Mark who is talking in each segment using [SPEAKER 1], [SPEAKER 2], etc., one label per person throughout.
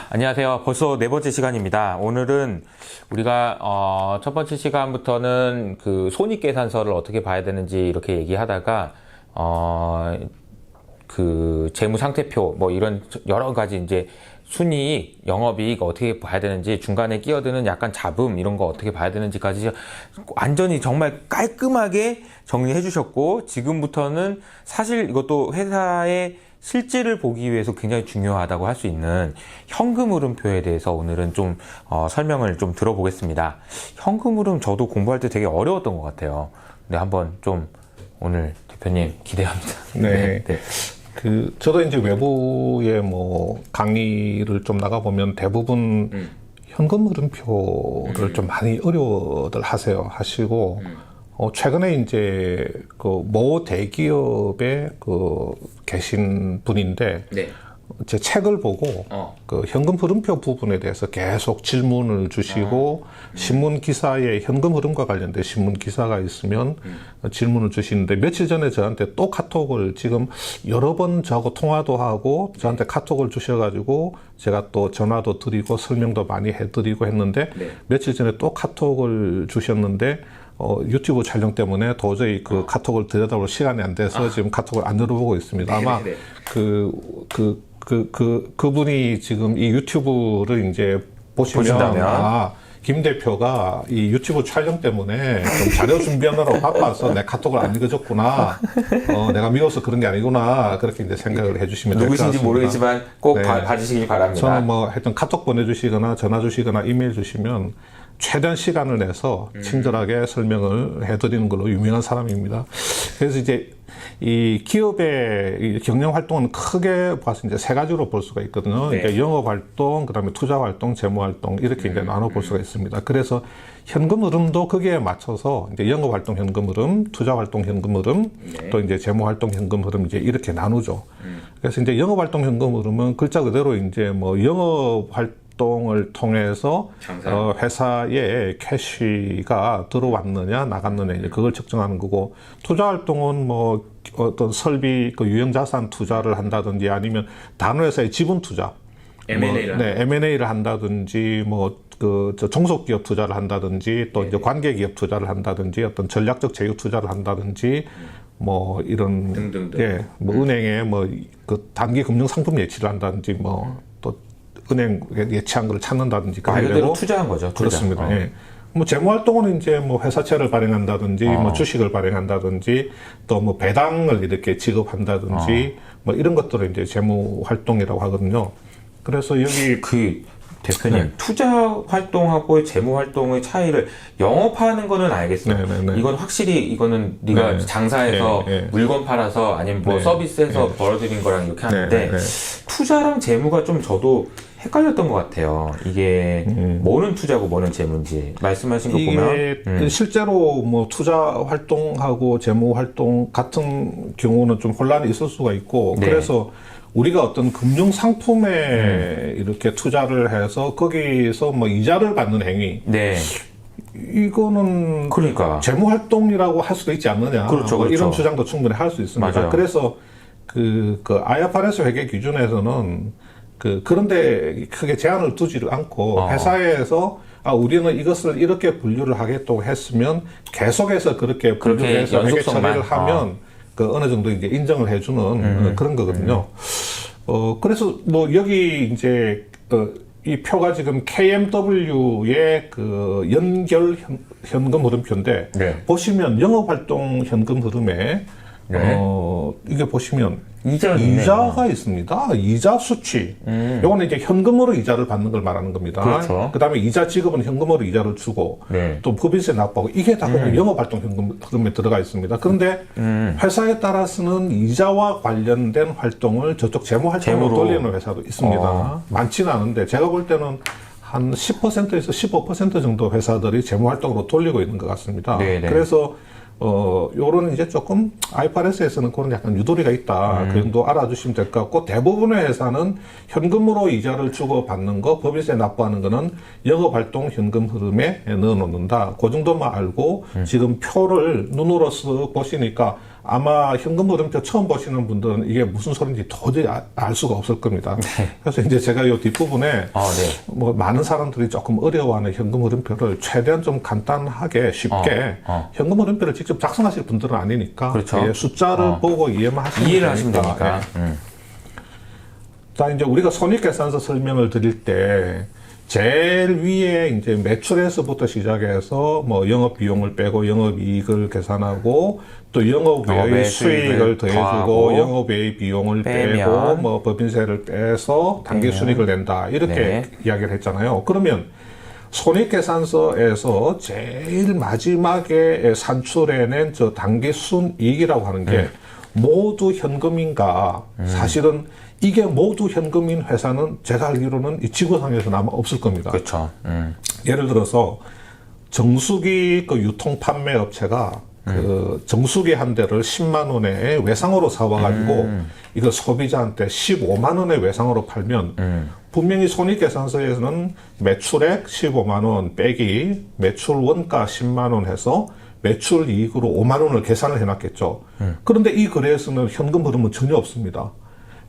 [SPEAKER 1] 안녕하세요. 벌써 네 번째 시간입니다. 오늘은 우리가 첫 번째 시간부터는 그 손익계산서를 어떻게 봐야 되는지 이렇게 얘기하다가 그 재무상태표 뭐 이런 여러 가지 이제 순이익, 영업이익 어떻게 봐야 되는지, 중간에 끼어드는 약간 잡음 이런 거 어떻게 봐야 되는지까지 완전히 정말 깔끔하게 정리해 주셨고, 지금부터는 사실 이것도 회사의 실질을 보기 위해서 굉장히 중요하다고 할 수 있는 현금 흐름표에 대해서 오늘은 좀 설명을 좀 들어보겠습니다. 현금 흐름 저도 공부할 때 되게 어려웠던 것 같아요. 근데 한번 좀 오늘 대표님 기대합니다.
[SPEAKER 2] 네. 저도 이제 외부에 뭐 강의를 좀 나가보면 대부분 현금 흐름표를 좀 많이 어려워들 하시고, 최근에 이제 그 모 대기업에 계신 분인데,
[SPEAKER 1] 네.
[SPEAKER 2] 제 책을 보고 그 현금 흐름표 부분에 대해서 계속 질문을 주시고, 신문 기사에 현금 흐름과 관련된 신문 기사가 있으면 질문을 주시는데, 며칠 전에 저한테 또 카톡을 지금 여러 번 저하고 통화도 하고 저한테 카톡을 주셔가지고 제가 또 전화도 드리고 설명도 많이 해드리고 했는데,
[SPEAKER 1] 네.
[SPEAKER 2] 며칠 전에 또 카톡을 주셨는데, 유튜브 촬영 때문에 도저히 그 카톡을 들여다볼 시간이 안 돼서 지금 카톡을 안 들어보고 있습니다. 아마 그분이 지금 이 유튜브를 이제 보시면, 김 대표가 이 유튜브 촬영 때문에 좀 자료 준비하느라고 바빠서 내 카톡을 안 읽어줬구나. 내가 미워서 그런 게 아니구나. 그렇게 이제 생각을 해주시면 될 것 같습니다.
[SPEAKER 1] 누구신지 모르겠지만 꼭 봐주시기 바랍니다.
[SPEAKER 2] 저는 뭐 하여튼 카톡 보내주시거나 전화 주시거나 이메일 주시면 최대한 시간을 내서 친절하게 설명을 해드리는 걸로 유명한 사람입니다. 그래서 이제 이 기업의 경영 활동은 크게 봐서 이제 세 가지로 볼 수가 있거든요.
[SPEAKER 1] 네.
[SPEAKER 2] 그러니까 영업 활동, 그다음에 투자 활동, 재무 활동 이렇게 이제 나눠 볼 수가 있습니다. 그래서 현금 흐름도 거기에 맞춰서 이제 영업 활동 현금 흐름, 투자 활동 현금 흐름,
[SPEAKER 1] 네.
[SPEAKER 2] 또 이제 재무 활동 현금 흐름 이제 이렇게 나누죠. 그래서 이제 영업 활동 현금 흐름은 글자 그대로 이제 뭐 영업 활동을 통해서 회사에 캐시가 들어왔느냐 나갔느냐 이제 그걸 측정하는 거고, 투자 활동은 뭐 어떤 설비 그 유형 자산 투자를 한다든지 아니면 단회사의 지분 투자, M&A를 한다든지 뭐 종속기업 투자를 한다든지 또 이제 관계기업 투자를 한다든지 어떤 전략적 제휴 투자를 한다든지 뭐 이런 등등등. 뭐 은행에 뭐 그 단기 금융 상품 예치를 한다든지 뭐 또 은행 예치한 걸 찾는다든지
[SPEAKER 1] 말 그대로 투자한 거죠.
[SPEAKER 2] 그렇습니다. 예. 뭐 재무 활동은 이제 뭐 회사채를 발행한다든지 뭐 주식을 발행한다든지 또 뭐 배당을 이렇게 지급한다든지 뭐 이런 것들을 이제 재무 활동이라고 하거든요. 그래서 여기
[SPEAKER 1] 대표님, 투자 활동하고 재무 활동의 차이를 영업하는 거는 알겠어요. 이건 확실히 이거는 네가 장사해서 물건 팔아서 아니면 뭐 서비스해서 벌어들인 거랑 이렇게 하는데, 투자랑 재무가 좀 저도 헷갈렸던 것 같아요. 이게 뭐는 투자고 뭐는 재무인지 말씀하신 거 보면
[SPEAKER 2] 실제로 뭐 투자 활동하고 재무 활동 같은 경우는 좀 혼란이 있을 수가 있고, 그래서 우리가 어떤 금융 상품에 이렇게 투자를 해서 거기서 뭐 이자를 받는 행위, 이거는
[SPEAKER 1] 그러니까
[SPEAKER 2] 재무 활동이라고 할 수도 있지 않느냐.
[SPEAKER 1] 그렇죠.
[SPEAKER 2] 이런 주장도 충분히 할 수 있습니다.
[SPEAKER 1] 맞아요.
[SPEAKER 2] 그래서 그 IFRS 회계 기준에서는 그런데 크게 제한을 두지를 않고 회사에서 우리는 이것을 이렇게 분류를 하겠다고 했으면 계속해서 그렇게 분류해서 회계 처리를 하면 어느 정도 이제 인정을 해주는 그런 거거든요. 그래서 뭐 여기 이제 이 표가 지금 KMW의 그 연결 현금 흐름표인데, 보시면 영업활동 현금 흐름에 이게 보시면 이자가 있습니다. 이자 수치. 요거는 이제 현금으로 이자를 받는 걸 말하는 겁니다.
[SPEAKER 1] 그렇죠.
[SPEAKER 2] 그다음에 이자 지급은 현금으로 이자를 주고 또 법인세 납부하고 이게 다 영업활동 현금 흐름에 들어가 있습니다. 그런데 회사에 따라서는 이자와 관련된 활동을 저쪽 재무 활동으로 돌리는 회사도 있습니다. 많지는 않은데 제가 볼 때는 한 10%에서 15% 정도 회사들이 재무 활동으로 돌리고 있는 것 같습니다. 그래서 요런 이제 조금 IFRS에서는 그런 약간 유도리가 있다. 그 정도 알아주시면 될 것 같고, 대부분의 회사는 현금으로 이자를 주고 받는 거, 법인세 납부하는 거는 영업활동 현금 흐름에 넣어 놓는다. 그 정도만 알고 지금 표를 눈으로 쓱 보시니까 아마 현금 흐름표 처음 보시는 분들은 이게 무슨 소리인지 도저히 알 수가 없을 겁니다. 그래서 이제 제가 이 뒷부분에 뭐 많은 사람들이 조금 어려워하는 현금 흐름표를 최대한 좀 간단하게 쉽게 현금 흐름표를 직접 작성하실 분들은 아니니까
[SPEAKER 1] 그렇죠.
[SPEAKER 2] 예, 숫자를 보고 이해를 하시면
[SPEAKER 1] 되니까.
[SPEAKER 2] 예. 자, 이제 우리가 손익계산서 설명을 드릴 때 제일 위에 이제 매출에서부터 시작해서 뭐 영업 비용을 빼고 영업 이익을 계산하고 또 영업외의 수익을 더해주고 영업외의 비용을 빼고 뭐 법인세를 빼서 단기 순이익을 낸다 이렇게 이야기를 했잖아요. 그러면 손익계산서에서 제일 마지막에 산출해낸 저 단기 순이익이라고 하는 게 모두 현금인가? 사실은 이게 모두 현금인 회사는 제가 알기로는 이 지구상에서는 아마 없을 겁니다.
[SPEAKER 1] 그렇죠.
[SPEAKER 2] 예를 들어서 정수기 그 유통 판매 업체가 그 정수기 한 대를 10만 원에 외상으로 사와가지고 이걸 소비자한테 15만 원에 외상으로 팔면 분명히 손익계산서에서는 매출액 15만 원 빼기 매출 원가 10만 원 해서 매출 이익으로 5만 원을 계산을 해놨겠죠. 그런데 이 거래에서는 현금 흐름은 전혀 없습니다.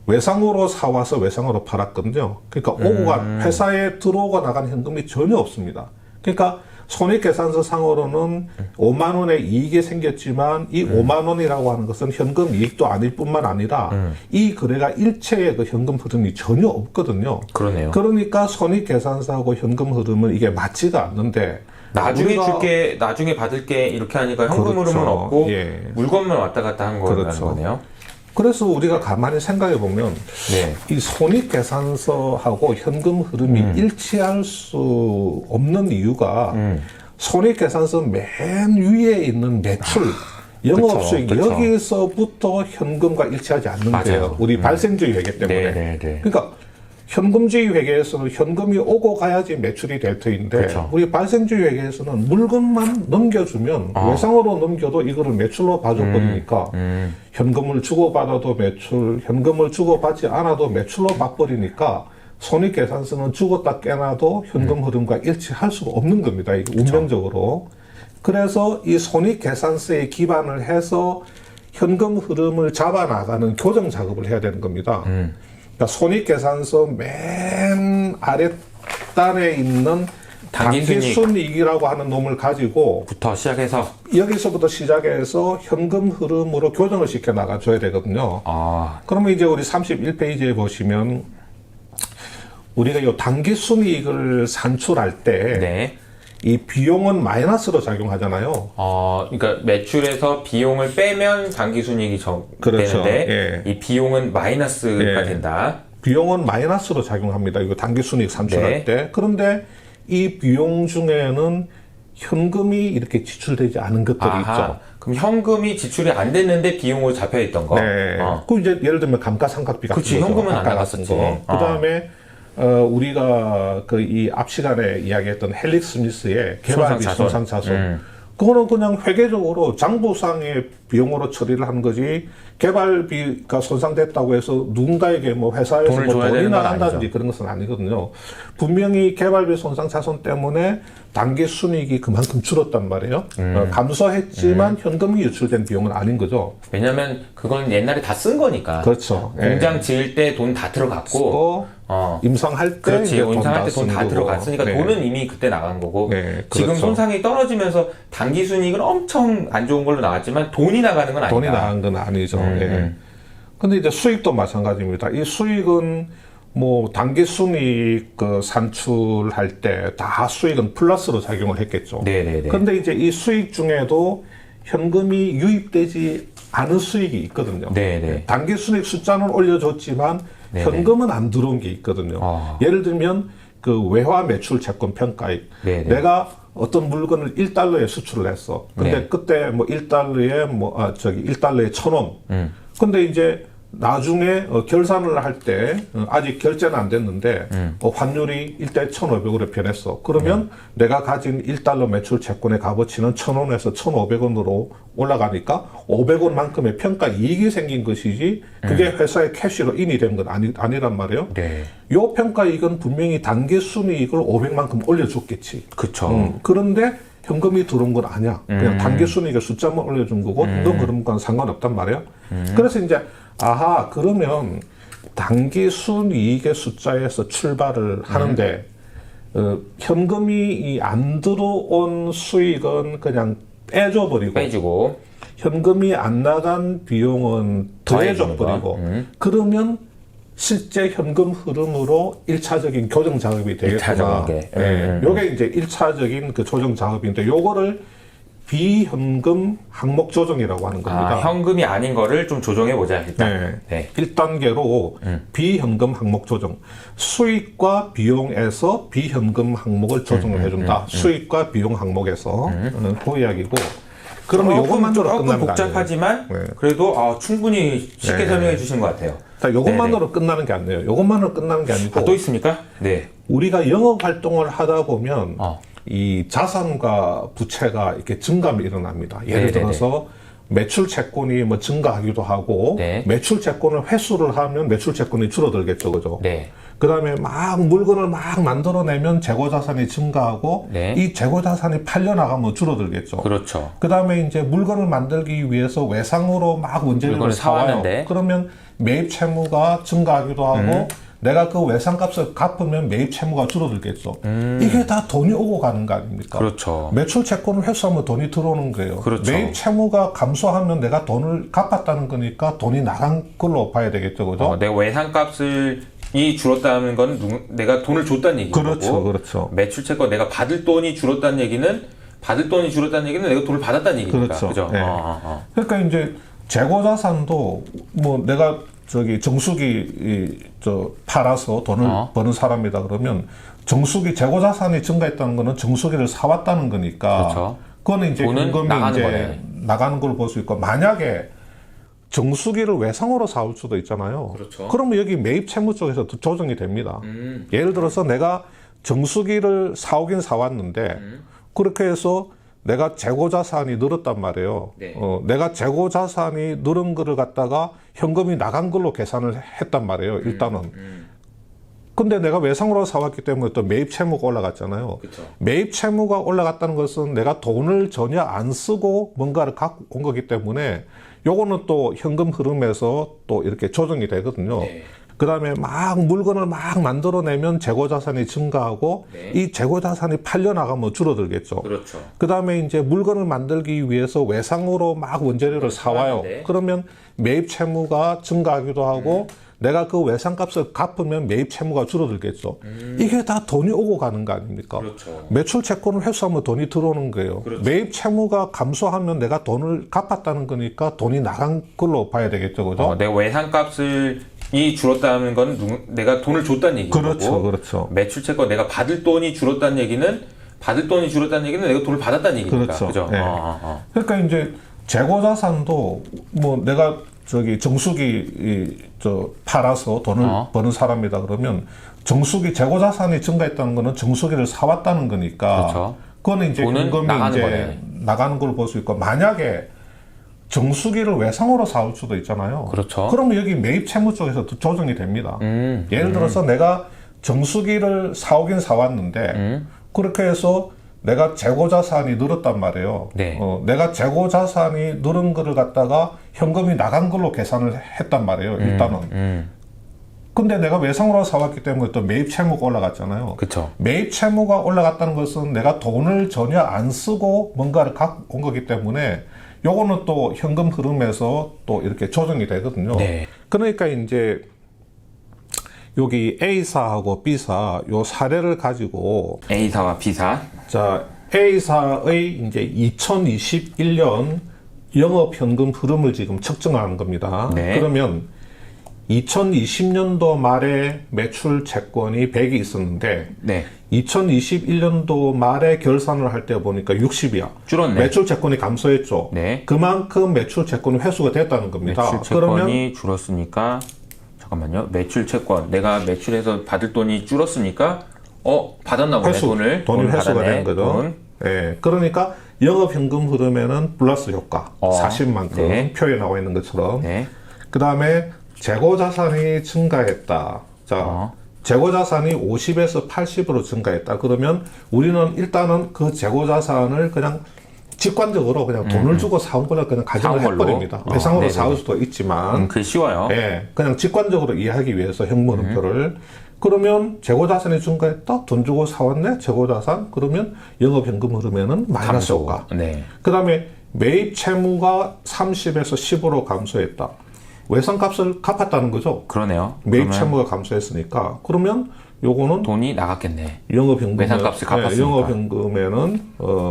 [SPEAKER 2] 외상으로 사와서 외상으로 팔았거든요. 그러니까 오고가 회사에 들어오고 나간 현금이 전혀 없습니다. 그러니까 손익계산서 상으로는 5만 원의 이익이 생겼지만 이 5만 원이라고 하는 것은 현금 이익도 아닐 뿐만 아니라 이 거래가 일체의 그 현금 흐름이 전혀 없거든요.
[SPEAKER 1] 그러네요.
[SPEAKER 2] 그러니까 손익계산서하고 현금 흐름은 이게 맞지가 않는데
[SPEAKER 1] 나중에 줄게, 나중에 받을게 이렇게 하니까 현금 흐름은 없고 물건만 왔다 갔다 한 거네요.
[SPEAKER 2] 그래서 우리가 가만히 생각해 보면 이 손익계산서하고 현금 흐름이 일치할 수 없는 이유가 손익계산서 맨 위에 있는 매출, 영업수익 여기서부터 현금과 일치하지 않는 거예요. 우리 발생주의 회계 때문에. 그러니까 현금주의 회계에서는 현금이 오고 가야지 매출이 될 터인데 우리 발생주의 회계에서는 물건만 넘겨주면 외상으로 넘겨도 이거를 매출로 봐줘버리니까 현금을 주고받아도 매출, 현금을 주고받지 않아도 매출로 봐버리니까 손익계산서는 죽었다 깨나도 현금 흐름과 일치할 수가 없는 겁니다. 이게 운명적으로. 그래서 이 손익계산서에 기반을 해서 현금 흐름을 잡아나가는 교정 작업을 해야 되는 겁니다. 그러니까 손익계산서 맨 아랫단에 있는 단기순이익이라고 하는 놈을 가지고 여기서부터 시작해서 현금 흐름으로 교정을 시켜 나가줘야 되거든요. 그러면 이제 우리 31페이지에 보시면 우리가 이 단기순이익을 산출할 때 이 비용은 마이너스로 작용하잖아요.
[SPEAKER 1] 그러니까 매출에서 비용을 빼면 당기순이익이 되는데 이 비용은 마이너스가 된다.
[SPEAKER 2] 비용은 마이너스로 작용합니다. 이거 단기순이익 산출할 때. 그런데 이 비용 중에는 현금이 이렇게 지출되지 않은 것들이 있죠.
[SPEAKER 1] 그럼 현금이 지출이 안 됐는데 비용으로 잡혀 있던 거.
[SPEAKER 2] 그 이제 예를 들면 감가상각비 같은 거죠.
[SPEAKER 1] 현금은 안 나갔었지.
[SPEAKER 2] 그 다음에 우리가 그 이 앞 시간에 이야기했던 헬릭 스미스의 개발비 손상차손. 그거는 그냥 회계적으로 장부상의 비용으로 처리를 한 거지 개발비가 손상됐다고 해서 누군가에게 뭐 회사에서 돈이 나간다든지 그런 것은 아니거든요. 분명히 개발비 손상차손 때문에 단기 순이익이 그만큼 줄었단 말이에요. 감소했지만 현금이 유출된 비용은 아닌 거죠.
[SPEAKER 1] 왜냐하면 그건 옛날에 다 쓴 거니까.
[SPEAKER 2] 그렇죠.
[SPEAKER 1] 공장 지을 때 돈 다 들어갔고
[SPEAKER 2] 임상할 때
[SPEAKER 1] 임상할 때 돈 다 들어갔으니까 돈은 이미 그때 나간 거고 지금 손상이 떨어지면서 단기 순이익은 엄청 안 좋은 걸로 나왔지만 돈이 나가는 건 아니다.
[SPEAKER 2] 돈이 나간 건 아니죠. 근데 이제 수익도 마찬가지입니다. 이 수익은 뭐 단기 순이익 그 산출할 때 다 수익은 플러스로 작용을 했겠죠. 그런데 이제 이 수익 중에도 현금이 유입되지 않은 수익이 있거든요. 단기 순이익 숫자는 올려줬지만 현금은 안 들어온 게 있거든요. 예를 들면 그 외화 매출 채권 평가익. 내가 어떤 물건을 1달러에 수출을 했어. 근데 그때 뭐 1달러에 1달러에 1,000원. 근데 이제 나중에 결산을 할 때 아직 결제는 안 됐는데 환율이 1대 1,500으로 변했어. 그러면 내가 가진 1달러 매출 채권의 값어치는 1,000원에서 1,500원으로 올라가니까 500원만큼의 평가 이익이 생긴 것이지 그게 회사의 캐시로 인이 된 건 아니란 말이에요. 요 평가 이익은 분명히 단기 순이익을 500만큼 올려줬겠지.
[SPEAKER 1] 그렇죠.
[SPEAKER 2] 그런데 현금이 들어온 건 아니야. 그냥 단기 순이익의 숫자만 올려준 거고 현금 흐름과는 상관없단 말이에요. 그래서 이제 아하 그러면 단기 순이익의 숫자에서 출발을 하는데 현금이 안 들어온 수익은 그냥 빼주고 현금이 안 나간 비용은 더해줘버리고 그러면 실제 현금 흐름으로 1차적인 교정 작업이 되겠구나. 요게 이제 1차적인 그 조정 작업인데 요거를 비현금 항목 조정이라고 하는 겁니다.
[SPEAKER 1] 아, 현금이 아닌 거를 좀 조정해 보자 일단.
[SPEAKER 2] 네. 1단계로 비현금 항목 조정. 수익과 비용에서 비현금 항목을 조정을 해준다. 수익과 비용 항목에서 그 이야기고. 그러면 요것만으로 끝나는 거 아니에요?
[SPEAKER 1] 복잡하지만 그래도 충분히 쉽게 설명해 주신 것 같아요.
[SPEAKER 2] 자, 요것만으로 끝나는 게 아니에요. 요것만으로 끝나는 게 아니고.
[SPEAKER 1] 또 있습니까? 네.
[SPEAKER 2] 우리가 영업 활동을 하다 보면 이 자산과 부채가 이렇게 증감이 일어납니다. 예를 들어서 매출 채권이 뭐 증가하기도 하고 매출 채권을 회수를 하면 매출 채권이 줄어들겠죠, 그죠? 그 다음에 막 물건을 막 만들어내면 재고 자산이 증가하고 이 재고 자산이 팔려나가면 줄어들겠죠.
[SPEAKER 1] 그렇죠.
[SPEAKER 2] 그 다음에 이제 물건을 만들기 위해서 외상으로 막 원재료를 사와요. 그러면 매입 채무가 증가하기도 하고 내가 그 외상값을 갚으면 매입 채무가 줄어들겠죠. 이게 다 돈이 오고 가는 거 아닙니까?
[SPEAKER 1] 그렇죠.
[SPEAKER 2] 매출 채권을 회수하면 돈이 들어오는 거예요. 그렇죠. 매입 채무가 감소하면 내가 돈을 갚았다는 거니까 돈이 나간 걸로 봐야 되겠죠, 그죠?
[SPEAKER 1] 내가 외상값을 이 줄었다는 건 내가 돈을 줬다는 얘기고,
[SPEAKER 2] 그렇죠.
[SPEAKER 1] 매출 채권 내가 받을 돈이 줄었다는 얘기는 내가 돈을 받았다는 얘기니까, 그죠?
[SPEAKER 2] 그러니까 이제 재고 자산도 뭐 내가 정수기 팔아서 돈을 버는 사람이다 그러면 정수기 재고 자산이 증가했다는 거는 정수기를 사왔다는 거니까 그거는 이제 현금이 이제 나가는 걸 볼 수 있고 만약에 정수기를 외상으로 사올 수도 있잖아요. 그러면 여기 매입 채무 쪽에서 조정이 됩니다. 예를 들어서 내가 정수기를 사오긴 사왔는데 그렇게 해서 내가 재고 자산이 늘었단 말이에요. 내가 재고 자산이 늘은 거를 갖다가 현금이 나간 걸로 계산을 했단 말이에요. 일단은. 근데 내가 외상으로 사왔기 때문에 또 매입 채무가 올라갔잖아요. 매입 채무가 올라갔다는 것은 내가 돈을 전혀 안 쓰고 뭔가를 갖고 온 거기 때문에 요거는 또 현금 흐름에서 또 이렇게 조정이 되거든요. 그 다음에 막 물건을 막 만들어내면 재고 자산이 증가하고 이 재고 자산이 팔려나가면 줄어들겠죠. 그 다음에 이제 물건을 만들기 위해서 외상으로 막 원재료를 사와요. 그러면 매입 채무가 증가하기도 하고 내가 그 외상값을 갚으면 매입 채무가 줄어들겠죠. 이게 다 돈이 오고 가는 거 아닙니까? 매출 채권을 회수하면 돈이 들어오는 거예요. 매입 채무가 감소하면 내가 돈을 갚았다는 거니까 돈이 나간 걸로 봐야 되겠죠, 그죠?
[SPEAKER 1] 내가 외상값을 이 줄었다는 건 내가 돈을 줬다는 얘기고,
[SPEAKER 2] 그렇죠.
[SPEAKER 1] 매출 채권 내가 받을 돈이 줄었다는 얘기는 내가 돈을 받았다는 얘기니까, 그죠?
[SPEAKER 2] 그러니까 이제 재고 자산도 뭐 내가 정수기 팔아서 돈을 버는 사람이다 그러면 정수기 재고 자산이 증가했다는 거는 정수기를 사왔다는 거니까 그거는 이제 현금이 이제 나가는 걸 볼 수 있고 만약에 정수기를 외상으로 사올 수도 있잖아요. 그러면 여기 매입 채무 쪽에서 조정이 됩니다. 예를 들어서 내가 정수기를 사오긴 사왔는데 그렇게 해서 내가 재고 자산이 늘었단 말이에요. 내가 재고 자산이 늘은 거를 갖다가 현금이 나간 걸로 계산을 했단 말이에요. 일단은. 근데 내가 외상으로 사왔기 때문에 또 매입 채무가 올라갔잖아요. 매입 채무가 올라갔다는 것은 내가 돈을 전혀 안 쓰고 뭔가를 갖고 온 거기 때문에 요거는 또 현금 흐름에서 또 이렇게 조정이 되거든요. 그러니까 이제 여기 A사하고 B사 요 사례를 가지고
[SPEAKER 1] A사와 B사.
[SPEAKER 2] 자, A사의 이제 2021년 영업 현금 흐름을 지금 측정하는 겁니다. 그러면 2020년도 말에 매출 채권이 100이 있었는데 2021년도 말에 결산을 할 때 보니까 60이야.
[SPEAKER 1] 줄었네.
[SPEAKER 2] 매출 채권이 감소했죠. 그만큼 매출 채권이 회수가 됐다는 겁니다.
[SPEAKER 1] 매출 채권이 줄었으니까 잠깐만요. 매출 채권 내가 매출해서 받을 돈이 줄었으니까 받았나 보네. 돈이
[SPEAKER 2] 회수가 된 거죠. 그러니까 영업 현금 흐름에는 플러스 효과 40만큼 표에 나와 있는 것처럼 그 다음에 재고 자산이 증가했다. 자, 재고자산이 50에서 80으로 증가했다. 그러면 우리는 일단은 그 재고자산을 그냥 직관적으로 그냥 돈을 주고 사온 걸로 그냥 가정을
[SPEAKER 1] 사온 걸로?
[SPEAKER 2] 해버립니다. 외상으로
[SPEAKER 1] 네네네.
[SPEAKER 2] 사올 수도 있지만,
[SPEAKER 1] 그게 쉬워요.
[SPEAKER 2] 예, 그냥 직관적으로 이해하기 위해서 현물음표를 그러면 재고자산이 증가했다. 돈 주고 사왔네. 재고자산. 그러면 영업현금 흐름에는 마이너스 효과.
[SPEAKER 1] 네.
[SPEAKER 2] 그 다음에 매입 채무가 30에서 10으로 감소했다. 외상값을 갚았다는 거죠.
[SPEAKER 1] 그러네요.
[SPEAKER 2] 매입
[SPEAKER 1] 그러면
[SPEAKER 2] 채무가 감소했으니까. 그러면 요거는
[SPEAKER 1] 돈이 나갔겠네.
[SPEAKER 2] 영업현금
[SPEAKER 1] 외상값을 갚았으니까.
[SPEAKER 2] 영업현금에는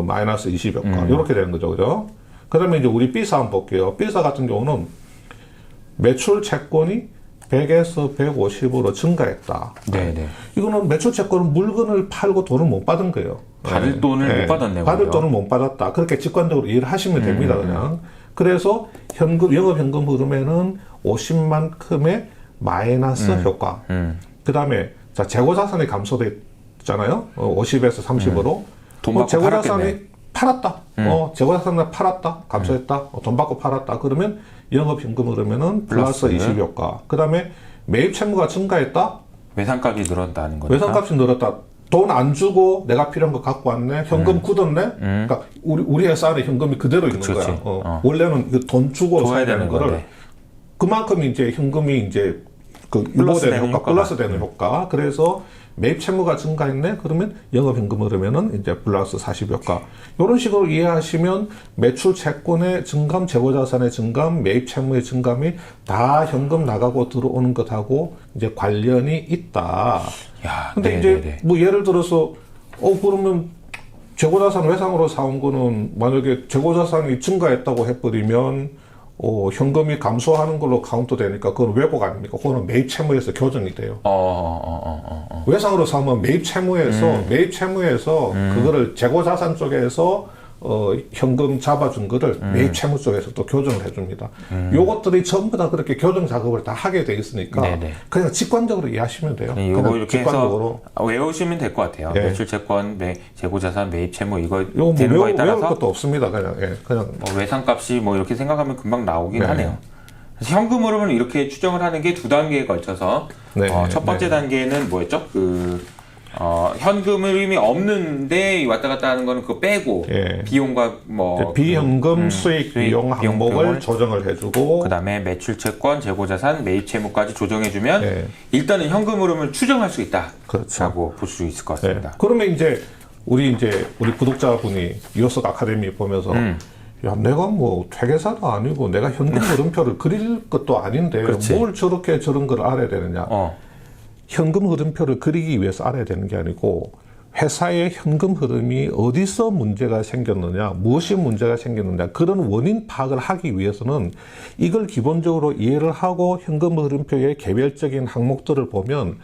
[SPEAKER 2] 마이너스 20여가 이렇게 되는 거죠, 그죠? 그다음에 이제 우리 B사 한번 볼게요. B사 같은 경우는 매출 채권이 100에서 150으로 증가했다.
[SPEAKER 1] 네네.
[SPEAKER 2] 이거는 매출 채권은 물건을 팔고 돈을 못 받은 거예요.
[SPEAKER 1] 받을 돈을 못 받았네요.
[SPEAKER 2] 받을
[SPEAKER 1] 그죠?
[SPEAKER 2] 돈을 못 받았다. 그렇게 직관적으로 이해를 하시면 됩니다, 그냥. 그래서 영업현금 흐름에는 50만큼의 마이너스 효과. 그 다음에 자, 재고자산이 감소됐잖아요. 50에서 30으로.
[SPEAKER 1] 돈 받고
[SPEAKER 2] 재고자산이
[SPEAKER 1] 팔았겠네.
[SPEAKER 2] 팔았다. 재고자산을 팔았다. 감소했다. 돈 받고 팔았다. 그러면 영업현금 흐름에는 플러스 20 효과. 그 다음에 매입 채무가 증가했다.
[SPEAKER 1] 외상값이 늘었다는 거죠.
[SPEAKER 2] 외상값이 늘었다. 돈 안 주고 내가 필요한 거 갖고 왔네. 현금 굳었네. 그러니까 우리 회사 안에 현금이 그대로 있는 거야.
[SPEAKER 1] 그치.
[SPEAKER 2] 원래는 이거 돈 주고
[SPEAKER 1] 줘야
[SPEAKER 2] 사야 되는
[SPEAKER 1] 되는
[SPEAKER 2] 거를
[SPEAKER 1] 건데.
[SPEAKER 2] 그만큼 이제 현금이 이제 그
[SPEAKER 1] 플러스
[SPEAKER 2] 유보되는
[SPEAKER 1] 되는
[SPEAKER 2] 효과,
[SPEAKER 1] 효과가.
[SPEAKER 2] 플러스 되는 효과. 그래서 매입 채무가 증가했네. 그러면 영업현금 흐르면은 이제 플러스 40 효과. 이런 식으로 이해하시면 매출 채권의 증감, 재고자산의 증감, 매입 채무의 증감이 다 현금 나가고 들어오는 것하고 이제 관련이 있다.
[SPEAKER 1] 야,
[SPEAKER 2] 근데
[SPEAKER 1] 네네네.
[SPEAKER 2] 이제 뭐 예를 들어서 그러면 재고자산 외상으로 사온 거는 만약에 재고자산이 증가했다고 해버리면 현금이 감소하는 걸로 카운트 되니까 그건 왜곡 아닙니까? 그거는 매입 채무에서 교정이 돼요. 외상으로 사면 매입 채무에서 그거를 재고자산 쪽에서 현금 잡아준 거를 매입 채무 쪽에서 또 교정을 해줍니다. 요것들이 전부 다 그렇게 교정 작업을 다 하게 돼 있으니까
[SPEAKER 1] 네네.
[SPEAKER 2] 그냥 직관적으로 이해하시면 돼요.
[SPEAKER 1] 네, 이거
[SPEAKER 2] 그냥
[SPEAKER 1] 이렇게
[SPEAKER 2] 직관적으로.
[SPEAKER 1] 해서 외우시면 될 것 같아요.
[SPEAKER 2] 예.
[SPEAKER 1] 매출 채권, 재고자산, 매입 채무 이거
[SPEAKER 2] 요거 뭐
[SPEAKER 1] 되는 거에
[SPEAKER 2] 외울
[SPEAKER 1] 따라서
[SPEAKER 2] 것도 없습니다. 그냥
[SPEAKER 1] 외상값이 뭐 이렇게 생각하면 금방 나오긴
[SPEAKER 2] 네.
[SPEAKER 1] 하네요. 그래서 현금 흐름은 이렇게 추정을 하는 게 두 단계에 걸쳐서
[SPEAKER 2] 네,
[SPEAKER 1] 첫 번째 단계는 뭐였죠? 현금 흐름이 없는데 왔다 갔다 하는 거는 그거 빼고
[SPEAKER 2] 예.
[SPEAKER 1] 비용과 뭐
[SPEAKER 2] 비현금 수익 비용
[SPEAKER 1] 비용
[SPEAKER 2] 항목을
[SPEAKER 1] 비용을
[SPEAKER 2] 조정을 해주고
[SPEAKER 1] 그다음에 매출 채권, 재고자산, 매입 채무까지 조정해 주면
[SPEAKER 2] 예.
[SPEAKER 1] 일단은 현금 흐름을 추정할 수 있다라고
[SPEAKER 2] 그렇죠.
[SPEAKER 1] 볼 수 있을 것
[SPEAKER 2] 네.
[SPEAKER 1] 같습니다.
[SPEAKER 2] 그러면 이제 우리 구독자분이 이호석 아카데미 보면서 야, 내가 뭐 회계사도 아니고 내가 현금 흐름표를 그릴 것도 아닌데
[SPEAKER 1] 그렇지.
[SPEAKER 2] 뭘 저렇게 저런 걸 알아야 되느냐. 현금 흐름표를 그리기 위해서 알아야 되는 게 아니고 회사의 현금 흐름이 어디서 문제가 생겼느냐, 무엇이 문제가 생겼느냐, 그런 원인 파악을 하기 위해서는 이걸 기본적으로 이해를 하고 현금 흐름표의 개별적인 항목들을 보면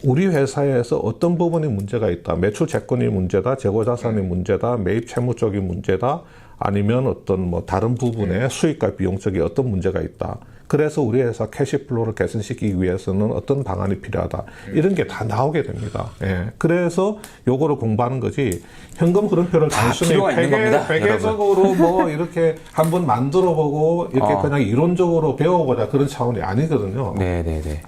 [SPEAKER 2] 우리 회사에서 어떤 부분이 문제가 있다. 매출 채권이 문제다, 재고자산이 문제다, 매입 채무 쪽이 문제다, 아니면 어떤 뭐 다른 부분의 수익과 비용 쪽에 어떤 문제가 있다. 그래서 우리 회사 캐시플로우를 개선시키기 위해서는 어떤 방안이 필요하다. 이런 게 다 나오게 됩니다. 예. 그래서 요거를 공부하는 거지. 현금 흐름표를 단순히
[SPEAKER 1] 필요가 있는 겁니다,
[SPEAKER 2] 회계적으로 뭐 이렇게 한번 만들어 보고 이렇게 그냥 이론적으로 배워보자 그런 차원이 아니거든요.
[SPEAKER 1] 네네네.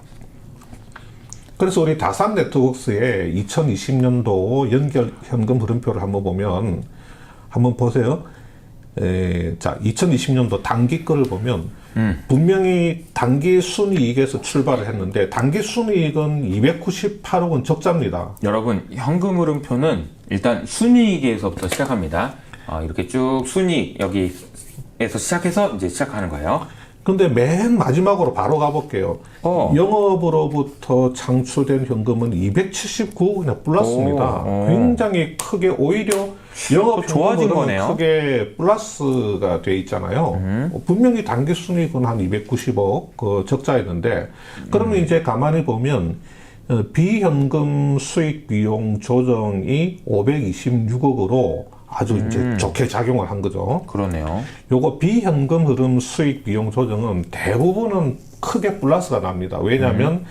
[SPEAKER 2] 그래서 우리 다산 네트워크스의 2020년도 연결 현금 흐름표를 한번 보면 한번 보세요. 자, 2020년도 단기 거를 보면 분명히 단기 순이익에서 출발을 했는데 단기 순이익은 298억 원 적자입니다.
[SPEAKER 1] 여러분 현금 흐름표는 일단 순이익에서부터 시작합니다. 이렇게 쭉 순이익 여기에서 시작해서 이제 시작하는 거예요.
[SPEAKER 2] 근데 맨 마지막으로 바로 가볼게요. 영업으로부터 창출된 현금은 279억이나 플러스입니다. 굉장히 크게 오히려 영업
[SPEAKER 1] 좋아진
[SPEAKER 2] 현금은
[SPEAKER 1] 거네요.
[SPEAKER 2] 크게 플러스가 돼 있잖아요. 분명히 단기 순이익은 한 290억 그 적자였는데 그러면 이제 가만히 보면 비현금 수익 비용 조정이 526억으로 아주 이제 좋게 작용을 한 거죠.
[SPEAKER 1] 그러네요.
[SPEAKER 2] 요거 비현금 흐름 수익 비용 조정은 대부분은 크게 플러스가 납니다. 왜냐하면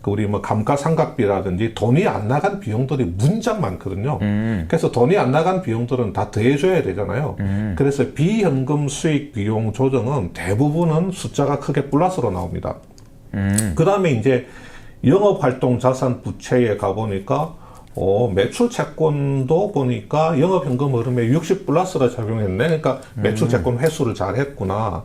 [SPEAKER 2] 그 우리 뭐 감가상각비라든지 돈이 안 나간 비용들이 문장 많거든요. 그래서 돈이 안 나간 비용들은 다 더해줘야 되잖아요. 그래서 비현금 수익 비용 조정은 대부분은 숫자가 크게 플러스로 나옵니다. 그 다음에 이제 영업활동 자산 부채에 가보니까 매출 채권도 보니까 영업현금 흐름에 60 플러스가 작용했네. 그러니까 매출 채권 회수를 잘 했구나.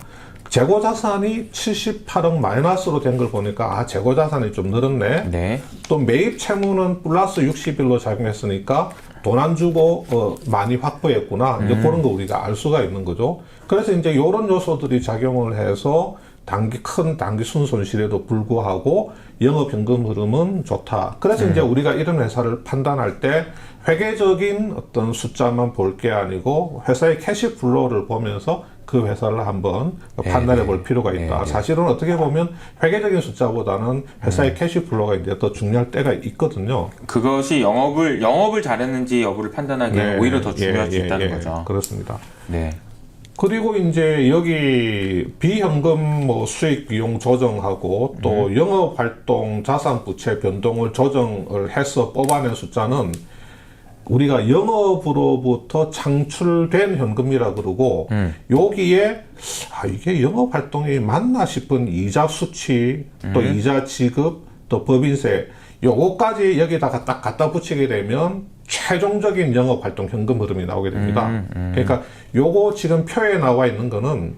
[SPEAKER 2] 재고자산이 78억 마이너스로 된 걸 보니까 재고자산이 좀 늘었네.
[SPEAKER 1] 네.
[SPEAKER 2] 또 매입 채무는 플러스 61로 작용했으니까 돈 안 주고 많이 확보했구나. 이제 그런 거 우리가 알 수가 있는 거죠. 그래서 이제 이런 요소들이 작용을 해서 큰 단기 순손실에도 불구하고 영업현금 흐름은 좋다. 그래서 이제 우리가 이런 회사를 판단할 때 회계적인 어떤 숫자만 볼 게 아니고 회사의 캐시플로우를 보면서 그 회사를 한번 판단해 볼 필요가 있다. 사실은 어떻게 보면 회계적인 숫자보다는 회사의 캐시플로우가 이제 더 중요할 때가 있거든요.
[SPEAKER 1] 그것이 영업을 잘했는지 여부를 판단하기에 오히려 더 중요할 수 있다는 거죠.
[SPEAKER 2] 그렇습니다.
[SPEAKER 1] 네.
[SPEAKER 2] 그리고 이제 여기 비현금 수익 비용 조정하고 또 영업활동 자산 부채 변동을 조정을 해서 뽑아낸 숫자는 우리가 영업으로부터 창출된 현금이라 그러고 여기에 이게 영업활동이 맞나 싶은 이자 수치 또 이자 지급 또 법인세 요거까지 여기다가 딱 갖다 붙이게 되면 최종적인 영업활동 현금 흐름이 나오게 됩니다. 그러니까 요거 지금 표에 나와 있는 거는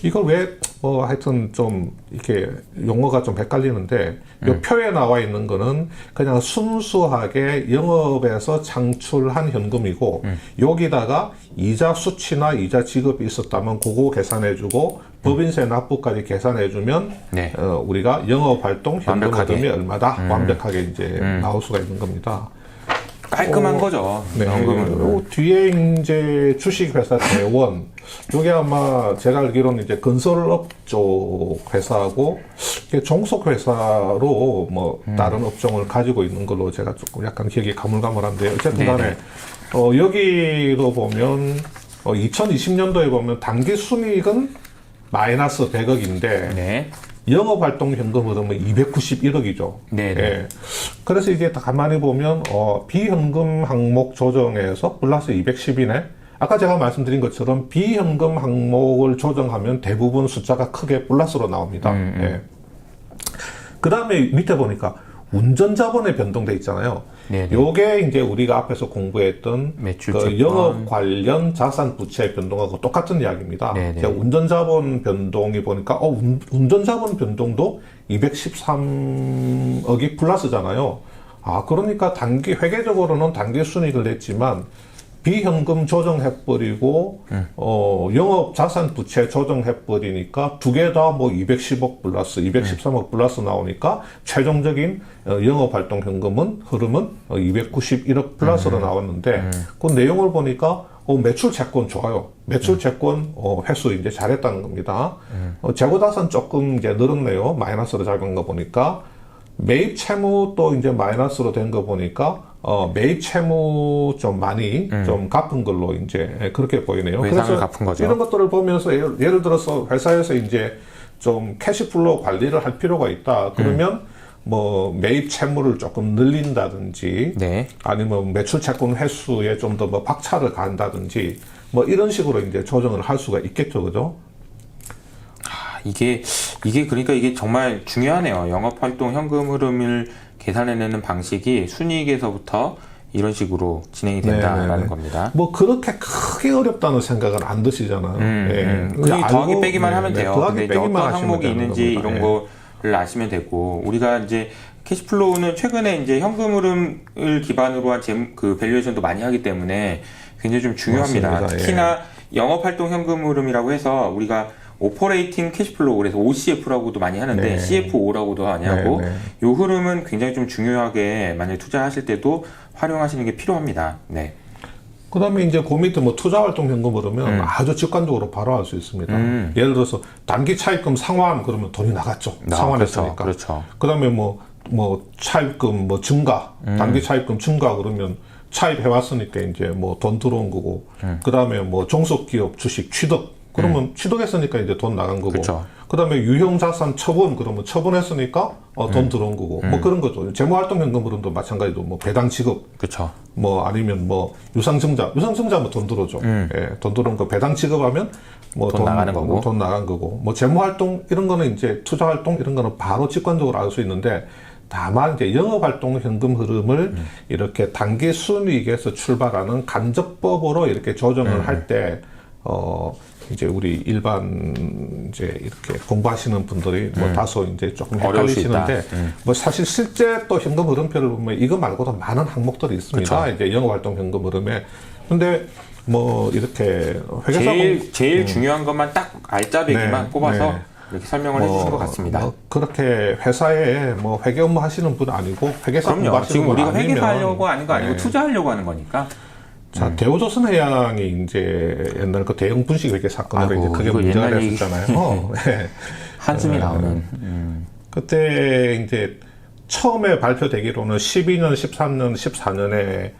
[SPEAKER 2] 이걸 왜 하여튼 좀 이렇게 용어가 좀 헷갈리는데 요 표에 나와 있는 거는 그냥 순수하게 영업에서 창출한 현금이고 여기다가 이자 수치나 이자 지급이 있었다면 그거 계산해주고 법인세 납부까지 계산해주면
[SPEAKER 1] 네.
[SPEAKER 2] 우리가 영업활동 현금
[SPEAKER 1] 완벽하게.
[SPEAKER 2] 흐름이 얼마다 완벽하게 이제 나올 수가 있는 겁니다.
[SPEAKER 1] 깔끔한 거죠.
[SPEAKER 2] 네.
[SPEAKER 1] 현금은.
[SPEAKER 2] 뒤에 이제 주식회사 대원, 이게 아마 제가 알기로는 이제 건설업 쪽 회사하고 이게 종속회사로 다른 업종을 가지고 있는 걸로 제가 조금 약간 기억이 가물가물한데 어쨌든 간에 여기로 보면 2020년도에 보면 단기 순이익은 마이너스 100억인데
[SPEAKER 1] 네.
[SPEAKER 2] 영업활동 현금 흐름은 291억이죠.
[SPEAKER 1] 네네.
[SPEAKER 2] 예. 그래서 이게 다 가만히 보면, 비현금 항목 조정에서 플러스 210이네. 아까 제가 말씀드린 것처럼 비현금 항목을 조정하면 대부분 숫자가 크게 플러스로 나옵니다. 예. 그 다음에 밑에 보니까 운전자본의 변동돼 있잖아요.
[SPEAKER 1] 네네.
[SPEAKER 2] 요게 이제 우리가 앞에서 공부했던
[SPEAKER 1] 매출
[SPEAKER 2] 그
[SPEAKER 1] 채권.
[SPEAKER 2] 영업 관련 자산 부채 변동하고 똑같은 이야기입니다.
[SPEAKER 1] 네네.
[SPEAKER 2] 제가 운전자본 변동이 보니까 운전자본 변동도 213억이 플러스잖아요. 그러니까 단기 회계적으로는 단기 순이익을 냈지만 비현금 조정해버리고 영업 자산 부채 조정해버리니까 두 개 다 210억 플러스 213억 플러스 나오니까 최종적인 영업활동 현금은 흐름은 291억 플러스로 나왔는데 그 내용을 보니까 매출 채권 좋아요. 매출 채권 회수 이제 잘했다는 겁니다. 재고자산 조금 이제 늘었네요. 마이너스로 작은 거 보니까 매입 채무 또 이제 마이너스로 된 거 보니까 매입 채무 좀 많이 좀 갚은 걸로 이제 그렇게 보이네요.
[SPEAKER 1] 외상을 갚은 거죠.
[SPEAKER 2] 이런 것들을 보면서 예를 들어서 회사에서 이제 좀 캐시플로우 관리를 할 필요가 있다. 그러면 매입 채무를 조금 늘린다든지
[SPEAKER 1] 네.
[SPEAKER 2] 아니면 매출 채권 회수에 좀 더 박차를 간다든지 이런 식으로 이제 조정을 할 수가 있겠죠. 그죠?
[SPEAKER 1] 이게 그러니까 이게 정말 중요하네요. 영업활동 현금 흐름을 계산해내는 방식이 순이익에서부터 이런 식으로 진행이 된다라는 겁니다.
[SPEAKER 2] 그렇게 크게 어렵다는 생각은 안 드시잖아요.
[SPEAKER 1] 그냥 더하기 빼기만 하면 돼요.
[SPEAKER 2] 더하기
[SPEAKER 1] 근데
[SPEAKER 2] 빼기만
[SPEAKER 1] 어떤
[SPEAKER 2] 하시면
[SPEAKER 1] 항목이
[SPEAKER 2] 되는
[SPEAKER 1] 있는지
[SPEAKER 2] 겁니다.
[SPEAKER 1] 이런 거를 아시면 되고 우리가 이제 캐시플로우는 최근에 이제 현금 흐름을 기반으로 한 그 밸류에이션도 많이 하기 때문에 굉장히 좀 중요합니다.
[SPEAKER 2] 맞습니다.
[SPEAKER 1] 특히나 영업활동 현금 흐름이라고 해서 우리가 오퍼레이팅 캐시플로우 그래서 OCF라고도 많이 하는데 CFO라고도 많이 하고 이 흐름은 굉장히 좀 중요하게 만약에 투자하실 때도 활용하시는 게 필요합니다. 네.
[SPEAKER 2] 그다음에 이제 그 밑에 투자활동 현금 흐르면 아주 직관적으로 바로 알 수 있습니다. 예를 들어서 단기 차입금 상환 그러면 돈이 나갔죠. 상환했으니까.
[SPEAKER 1] 그렇죠.
[SPEAKER 2] 그다음에 차입금 증가, 단기 차입금 증가 그러면 차입해왔으니까 이제 돈 들어온 거고. 그다음에 종속기업 주식 취득 그러면 취득했으니까 이제 돈 나간 거고.
[SPEAKER 1] 그쵸.
[SPEAKER 2] 그다음에 유형자산 처분 그러면 처분했으니까 돈 들어온 거고. 그런 거죠. 재무활동 현금 흐름도 마찬가지로 배당 지급.
[SPEAKER 1] 그렇죠.
[SPEAKER 2] 아니면 유상증자 돈 들어오죠. 예, 돈 들어온 거 배당 지급하면
[SPEAKER 1] 돈 나가는 거고.
[SPEAKER 2] 돈 나간 거고. 재무활동 이런 거는 이제 투자활동 이런 거는 바로 직관적으로 알 수 있는데 다만 이제 영업활동 현금 흐름을 이렇게 단기 순이익에서 출발하는 간접법으로 이렇게 조정을 할 때, 이제 우리 일반 이제 이렇게 공부하시는 분들이 뭐 다소 이제 조금
[SPEAKER 1] 어려울 수 있다.
[SPEAKER 2] 헷갈리시는데, 뭐 사실 실제 또 현금 흐름표를 보면 이거 말고도 많은 항목들이 있습니다.
[SPEAKER 1] 그쵸.
[SPEAKER 2] 이제 영업활동 현금 흐름에. 근데 뭐 이렇게 회계사
[SPEAKER 1] 제일 중요한 것만 딱 알짜배기만
[SPEAKER 2] 네,
[SPEAKER 1] 꼽아서
[SPEAKER 2] 네.
[SPEAKER 1] 이렇게 설명을 해주신 것 같습니다.
[SPEAKER 2] 뭐 그렇게 회사에 뭐 회계 업무 하시는 분 아니고 회계사
[SPEAKER 1] 그럼요.
[SPEAKER 2] 공부하시는
[SPEAKER 1] 지금
[SPEAKER 2] 분
[SPEAKER 1] 우리가
[SPEAKER 2] 아니면
[SPEAKER 1] 회계하려고 하는 거 아니고
[SPEAKER 2] 네.
[SPEAKER 1] 투자하려고 하는 거니까.
[SPEAKER 2] 자, 대우조선해양이 이제 옛날 그 대형 분식 회계 사건으로
[SPEAKER 1] 아이고,
[SPEAKER 2] 이제 크게
[SPEAKER 1] 이거
[SPEAKER 2] 문제가
[SPEAKER 1] 옛날 얘기.
[SPEAKER 2] 됐었잖아요. 네.
[SPEAKER 1] 한숨이 나오는.
[SPEAKER 2] 그때 이제 처음에 발표되기로는 12년, 13년, 14년에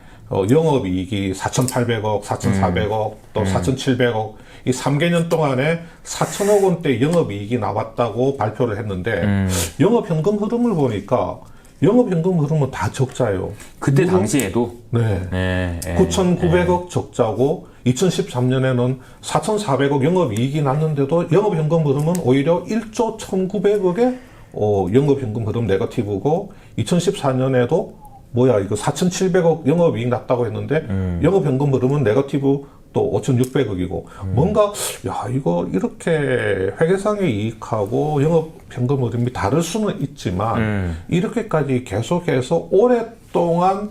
[SPEAKER 2] 영업이익이 4,800억, 4,400억, 또 4,700억 이 3개년 동안에 4천억 원대 영업이익이 나왔다고 발표를 했는데 영업현금 흐름을 보니까 영업현금 흐름은 다 적자예요.
[SPEAKER 1] 그때 당시에도.
[SPEAKER 2] 네.
[SPEAKER 1] 네,
[SPEAKER 2] 9,900억 적자고 2013년에는 4,400억 영업이익이 났는데도 영업현금 흐름은 오히려 1조 1,900억의 영업현금 흐름 네거티브고 2014년에도 뭐야 이거 4,700억 영업이익 났다고 했는데 영업현금 흐름은 네거티브 또 5,600억이고 뭔가 야 이거 이렇게 회계상의 이익하고 영업현금 흐름이 다를 수는 있지만 이렇게까지 계속해서 오랫동안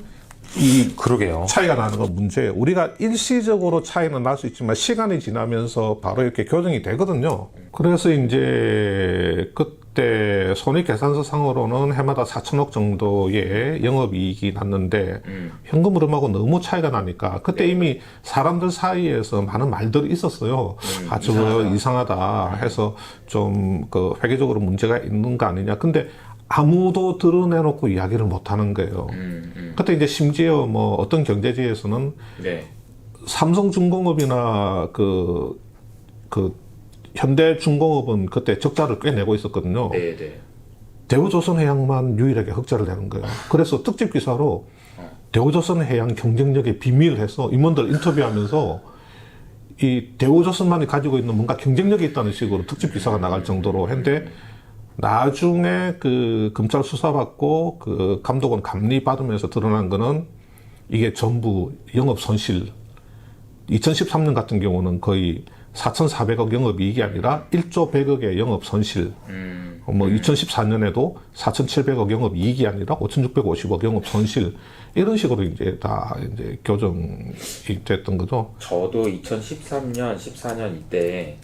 [SPEAKER 2] 이
[SPEAKER 1] 그러게요.
[SPEAKER 2] 차이가 나는 건 문제예요. 우리가 일시적으로 차이는 날 수 있지만 시간이 지나면서 바로 이렇게 교정이 되거든요. 그래서 이제 그때 손익계산서 상으로는 해마다 4천억 정도의 영업이익이 났는데 현금 흐름하고 너무 차이가 나니까 그때 이미 사람들 사이에서 많은 말들이 있었어요. 아, 저거 이상하다 해서 좀 그 회계적으로 문제가 있는 거 아니냐. 근데 아무도 드러내놓고 이야기를 못 하는 거예요. 그때 이제 심지어 뭐 어떤 경제지에서는
[SPEAKER 1] 네.
[SPEAKER 2] 삼성중공업이나 그 현대중공업은 그때 적자를 꽤 내고 있었거든요.
[SPEAKER 1] 네, 네.
[SPEAKER 2] 대우조선해양만 유일하게 흑자를 내는 거예요. 그래서 특집 기사로 대우조선해양 경쟁력의 비밀을 해서 임원들 인터뷰하면서 이 대우조선만이 가지고 있는 뭔가 경쟁력이 있다는 식으로 특집 기사가 나갈 정도로 했는데 나중에 그 검찰 수사받고 그 감독원 감리 받으면서 드러난 거는 이게 전부 영업 손실. 2013년 같은 경우는 거의 4,400억 영업이익이 아니라 1조 100억의 영업 손실. 뭐 2014년에도 4,700억 영업이익이 아니라 5,650억 영업 손실. 이런 식으로 이제 다 이제 교정이 됐던 거죠.
[SPEAKER 1] 저도 2013년, 14년 이때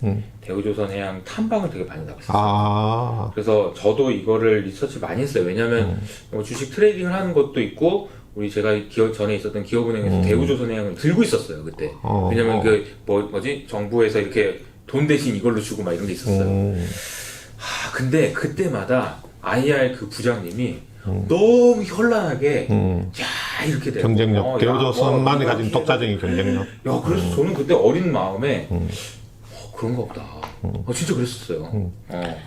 [SPEAKER 1] 대우조선해양 탐방을 되게 많이 나갔어요.
[SPEAKER 2] 아,
[SPEAKER 1] 그래서 저도 이거를 리서치 많이 했어요. 왜냐하면 뭐 주식 트레이딩을 하는 것도 있고 제가 기업 전에 있었던 기업은행에서 대우조선해양을 들고 있었어요 그때. 왜냐면 그 뭐지 정부에서 이렇게 돈 대신 이걸로 주고 막 이런 게 있었어요. 근데 그때마다 IR 그 부장님이 너무 현란하게 야 이렇게 되고
[SPEAKER 2] 경쟁력. 대우조선만이
[SPEAKER 1] 야,
[SPEAKER 2] 가진 독자적인 경쟁력.
[SPEAKER 1] 야 그래서 저는 그때 어린 마음에 그런가 보다. 진짜 그랬었어요.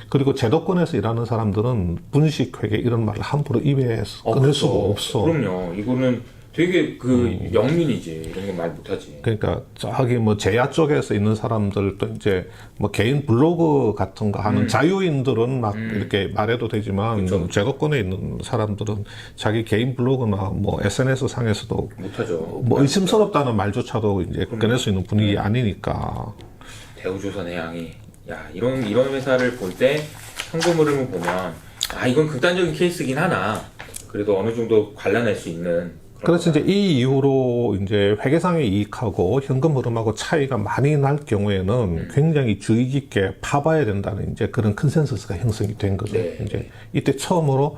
[SPEAKER 2] 그리고 제도권에서 일하는 사람들은 분식회계 이런 말을 함부로 입에 꺼낼 수가 없어.
[SPEAKER 1] 그럼요. 이거는 되게 그 영민이지. 이런 건 말 못하지.
[SPEAKER 2] 그러니까 저기 뭐 제야 쪽에서 있는 사람들도 이제 뭐 개인 블로그 같은 거 하는 자유인들은 막 이렇게 말해도 되지만 제도권에 있는 사람들은 자기 개인 블로그나 뭐 SNS 상에서도
[SPEAKER 1] 못하죠.
[SPEAKER 2] 뭐 의심스럽다는 말조차도 이제 꺼낼 수 있는 분위기 아니니까.
[SPEAKER 1] 대우조선해양이 이런 회사를 볼 때 현금 흐름을 보면 이건 극단적인 케이스긴 하나 그래도 어느 정도 관람할 수 있는.
[SPEAKER 2] 그래서 이제 이 이후로 이제 회계상의 이익하고 현금 흐름하고 차이가 많이 날 경우에는 굉장히 주의 깊게 파봐야 된다는 이제 그런 컨센서스가 형성이 된 거죠.
[SPEAKER 1] 네.
[SPEAKER 2] 이제 이때 처음으로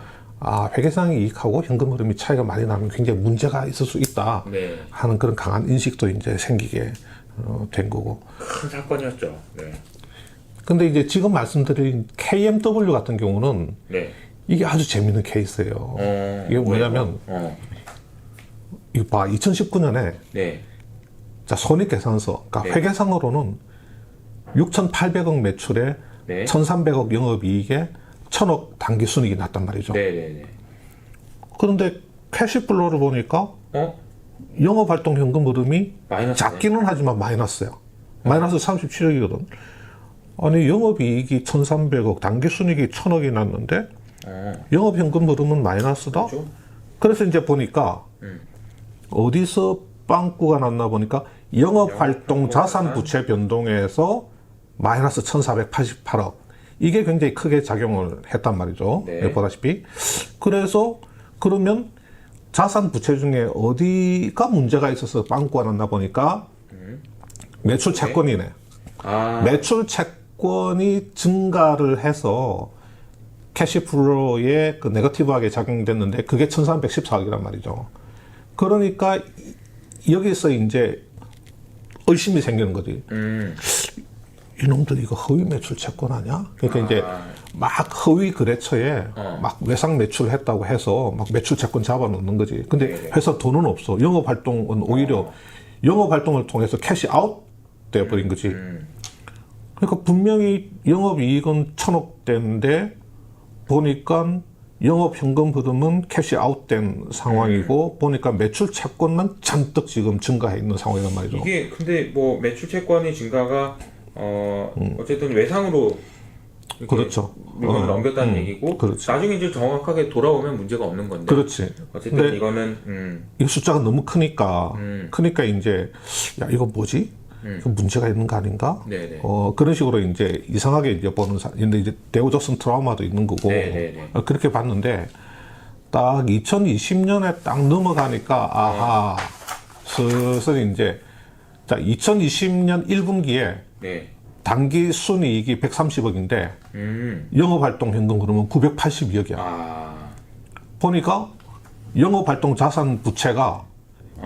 [SPEAKER 2] 회계상의 이익하고 현금 흐름이 차이가 많이 나면 굉장히 문제가 있을 수 있다
[SPEAKER 1] 네.
[SPEAKER 2] 하는 그런 강한 인식도 이제 생기게 된 거고.
[SPEAKER 1] 큰 사건이었죠. 네.
[SPEAKER 2] 근데 이제 지금 말씀드린 KMW 같은 경우는
[SPEAKER 1] 네.
[SPEAKER 2] 이게 아주 재밌는 케이스예요. 이게 뭐냐면 이거 봐, 2019년에
[SPEAKER 1] 네.
[SPEAKER 2] 자, 손익계산서, 그러니까
[SPEAKER 1] 네.
[SPEAKER 2] 회계상으로는 6,800억 매출에
[SPEAKER 1] 네.
[SPEAKER 2] 1,300억 영업이익에 1,000억 당기순이익이 났단 말이죠.
[SPEAKER 1] 네네네.
[SPEAKER 2] 그런데 캐시플로우를 보니까 영업활동 현금 흐름이
[SPEAKER 1] 마이너스네.
[SPEAKER 2] 작기는 하지만 마이너스예요. 마이너스 37억이거든. 아니 영업이익이 1,300억, 당기순이익이 1,000억이 났는데 영업현금 흐름은 마이너스다.
[SPEAKER 1] 그렇죠?
[SPEAKER 2] 그래서 이제 보니까 어디서 빵꾸가 났나 보니까 영업활동 자산 부채 변동에서 마이너스 1488억. 이게 굉장히 크게 작용을 했단 말이죠.
[SPEAKER 1] 네.
[SPEAKER 2] 보다시피. 그래서 그러면 자산 부채 중에 어디가 문제가 있어서 빵꾸가 났나 보니까 매출 채권이네. 매출 채권이 증가를 해서 캐시플로우에 그 네거티브하게 작용됐는데 그게 1314억이란 말이죠. 그러니까 여기서 이제 의심이 생기는 거지. 이놈들 이거 허위 매출 채권 아니야? 그러니까 이제 막 허위 거래처에 막 외상 매출했다고 해서 막 매출 채권 잡아놓는 거지. 근데 회사 돈은 없어. 영업 활동은 오히려 영업 활동을 통해서 캐시 아웃 돼 버린 거지. 그러니까 분명히 영업 이익은 1,000억대인데 보니까 영업 현금 흐름은 캐시 아웃된 상황이고 보니까 매출 채권만 잔뜩 지금 증가해 있는 상황이란 말이죠.
[SPEAKER 1] 이게 근데 뭐 매출 채권의 증가가 어쨌든 외상으로
[SPEAKER 2] 그렇죠.
[SPEAKER 1] 물건을 넘겼다는 얘기고
[SPEAKER 2] 그렇지.
[SPEAKER 1] 나중에 이제 정확하게 돌아오면 문제가 없는 건데.
[SPEAKER 2] 그렇지.
[SPEAKER 1] 어쨌든 이거는
[SPEAKER 2] 이 숫자가 너무 크니까 이제 야 이거 뭐지? 이거 문제가 있는 거 아닌가?
[SPEAKER 1] 네네.
[SPEAKER 2] 그런 식으로 이제 이상하게 이제 보는 근데 이제 데오조슨 트라우마도 있는 거고
[SPEAKER 1] 네네네.
[SPEAKER 2] 그렇게 봤는데 딱 2020년에 딱 넘어가니까 아하 슬슬 이제 자 2020년 1분기에
[SPEAKER 1] 네.
[SPEAKER 2] 단기 순이익이 130억인데 영업활동 현금 그러면 982억이야. 보니까 영업활동 자산 부채가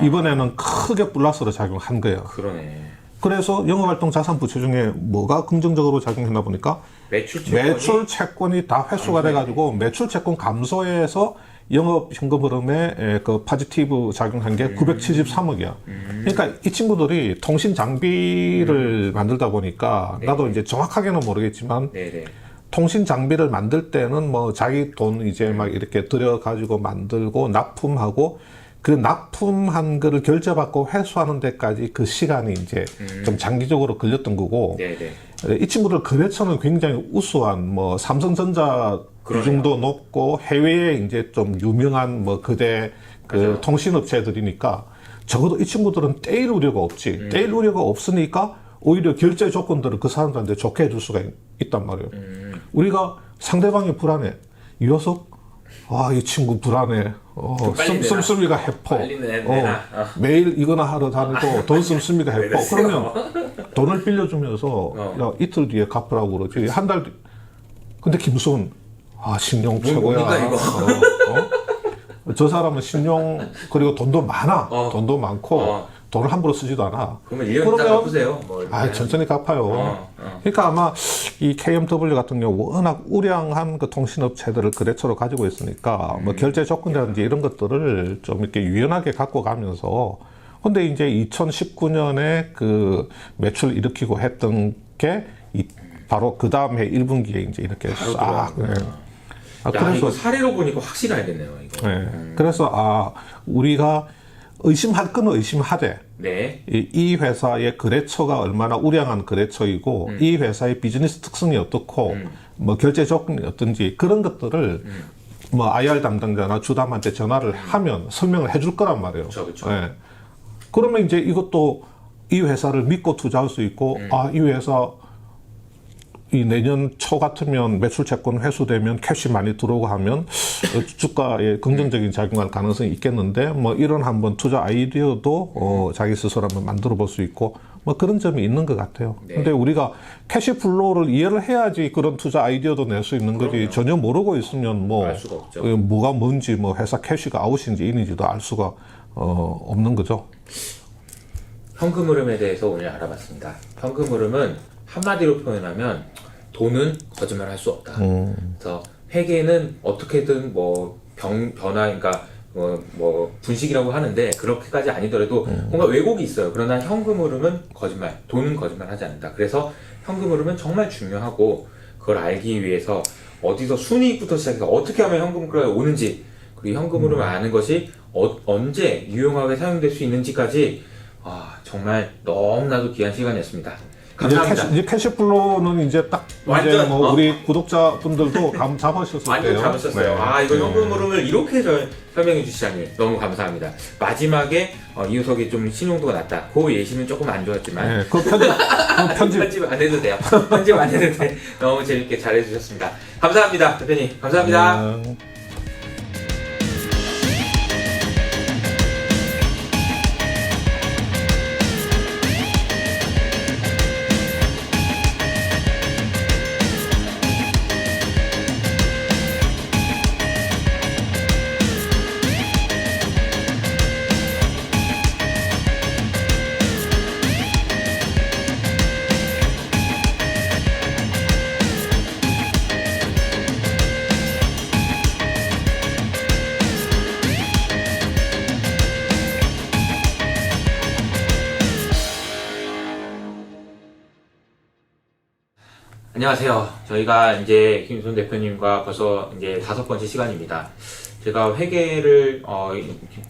[SPEAKER 2] 이번에는 크게 플러스로 작용한 거예요.
[SPEAKER 1] 그러네.
[SPEAKER 2] 그래서 영업활동 자산 부채 중에 뭐가 긍정적으로 작용했나 보니까 매출 채권이 다 회수가 돼가지고 매출 채권 감소해서 영업 현금 흐름에 그 파지티브 작용한 게 973억이야. 그러니까 이 친구들이 통신 장비를 만들다 보니까 나도 이제 정확하게는 모르겠지만 통신 장비를 만들 때는 뭐 자기 돈 이제 막 이렇게 들여가지고 만들고 납품하고 그 납품한 거를 결제받고 회수하는 데까지 그 시간이 이제 좀 장기적으로 걸렸던 거고 이 친구들 거래처는 굉장히 우수한 뭐 삼성전자 비중도 높고 해외에 이제 좀 유명한 뭐 거대 그 통신업체들이니까 적어도 이 친구들은 떼일 우려가 없지. 떼일 우려가 없으니까 오히려 결제 조건들을 그 사람들한테 좋게 해줄 수가 있단 말이에요. 우리가 상대방이 불안해. 이 녀석 이 친구 불안해. 씀씀이가 해퍼. 매일 이거나 하러 다니고 돈 씀씀이가 해퍼. 그러면 돈을 빌려주면서 야 이틀 뒤에 갚으라고 그러지. 한 달 뒤. 근데 김수훈 신용 최고야. 저 사람은 신용 그리고 돈도 많아. 돈도 많고 돈을 함부로 쓰지도 않아.
[SPEAKER 1] 그러면 1년 딱 갚으세요.
[SPEAKER 2] 천천히 갚아요. 그러니까 아마 이 KMW 같은 경우 워낙 우량한 그 통신업체들을 거래처로 가지고 있으니까 뭐 결제 조건이라든지 이런 것들을 좀 이렇게 유연하게 갖고 가면서 근데 이제 2019년에 그 매출 일으키고 했던 게 바로 그 다음에 1분기에 이제 이렇게 싹.
[SPEAKER 1] 그래서 이거 사례로 보니까 확실하겠네요. 이거.
[SPEAKER 2] 그래서 우리가 의심할 건 의심하되 이 회사의 거래처가 얼마나 우량한 거래처이고 이 회사의 비즈니스 특성이 어떻고 뭐 결제 조건이 어떤지 그런 것들을 뭐 IR 담당자나 주담한테 전화를 하면 설명을 해줄 거란 말이에요.
[SPEAKER 1] 그렇죠.
[SPEAKER 2] 그러면 이제 이것도 이 회사를 믿고 투자할 수 있고 이 회사 이 내년 초 같으면 매출 채권 회수되면 캐시 많이 들어오고 하면 주가에 긍정적인 작용할 가능성이 있겠는데 뭐 이런 한번 투자 아이디어도 자기 스스로 한번 만들어 볼 수 있고 뭐 그런 점이 있는 것 같아요. 근데 우리가 캐시 플로우를 이해를 해야지 그런 투자 아이디어도 낼 수 있는 거지. 전혀 모르고 있으면 뭐
[SPEAKER 1] 알 수가 없죠.
[SPEAKER 2] 뭐가 뭔지 뭐 회사 캐시가 아웃인지 인인지도 알 수가 없는 거죠.
[SPEAKER 1] 현금 흐름에 대해서 오늘 알아봤습니다. 현금 흐름은 한마디로 표현하면 돈은 거짓말할 수 없다. 그래서 회계는 어떻게든 뭐 변화, 그러니까 뭐 분식이라고 하는데 그렇게까지 아니더라도 뭔가 왜곡이 있어요. 그러나 현금 흐름은 거짓말, 돈은 거짓말하지 않는다. 그래서 현금 흐름은 정말 중요하고 그걸 알기 위해서 어디서 순이익부터 시작해서 어떻게 하면 현금 흐름이 오는지 그리고 현금 흐름을 아는 것이 언제 유용하게 사용될 수 있는지까지 정말 너무나도 귀한 시간이었습니다. 감사합니다.
[SPEAKER 2] 이제 캐시플로우는 이제 딱
[SPEAKER 1] 완전,
[SPEAKER 2] 이제 뭐 우리 구독자분들도 감 잡으셨을
[SPEAKER 1] 완전
[SPEAKER 2] 때요.
[SPEAKER 1] 잡으셨어요.
[SPEAKER 2] 네.
[SPEAKER 1] 아, 이거 현금 흐름을 이렇게 설명해 주시다니 너무 감사합니다. 마지막에 이우석이 좀 신용도가 낮다. 그 예시는 조금 안 좋았지만
[SPEAKER 2] 네, 그 편집
[SPEAKER 1] 편집 안 해도 돼요. 편집 안 해도 돼. 너무 재밌게 잘해 주셨습니다. 감사합니다, 대표님. 감사합니다.
[SPEAKER 2] 안녕.
[SPEAKER 1] 안녕하세요. 저희가 이제 김순 대표님과 벌써 이제 5번째 시간입니다. 제가 회계를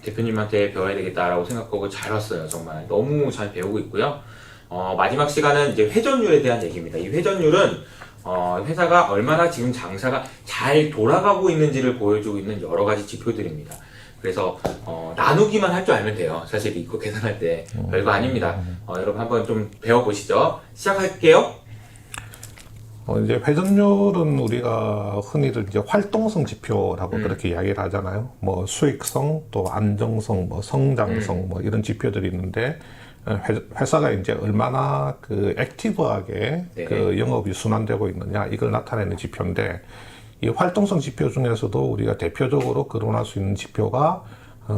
[SPEAKER 1] 대표님한테 배워야 되겠다라고 생각하고 잘 왔어요. 정말 너무 잘 배우고 있고요. 마지막 시간은 이제 회전율에 대한 얘기입니다. 이 회전율은 회사가 얼마나 지금 장사가 잘 돌아가고 있는지를 보여주고 있는 여러 가지 지표들입니다. 그래서 나누기만 할 줄 알면 돼요. 사실 이거 계산할 때 별거 아닙니다. 여러분 한번 좀 배워보시죠. 시작할게요.
[SPEAKER 2] 이제 회전율은 우리가 흔히들 이제 활동성 지표라고 그렇게 이야기를 하잖아요. 뭐 수익성, 또 안정성, 뭐 성장성, 뭐 이런 지표들이 있는데 회사가 이제 얼마나 그 액티브하게
[SPEAKER 1] 네.
[SPEAKER 2] 그 영업이 순환되고 있느냐 이걸 나타내는 지표인데 이 활동성 지표 중에서도 우리가 대표적으로 거론할 수 있는 지표가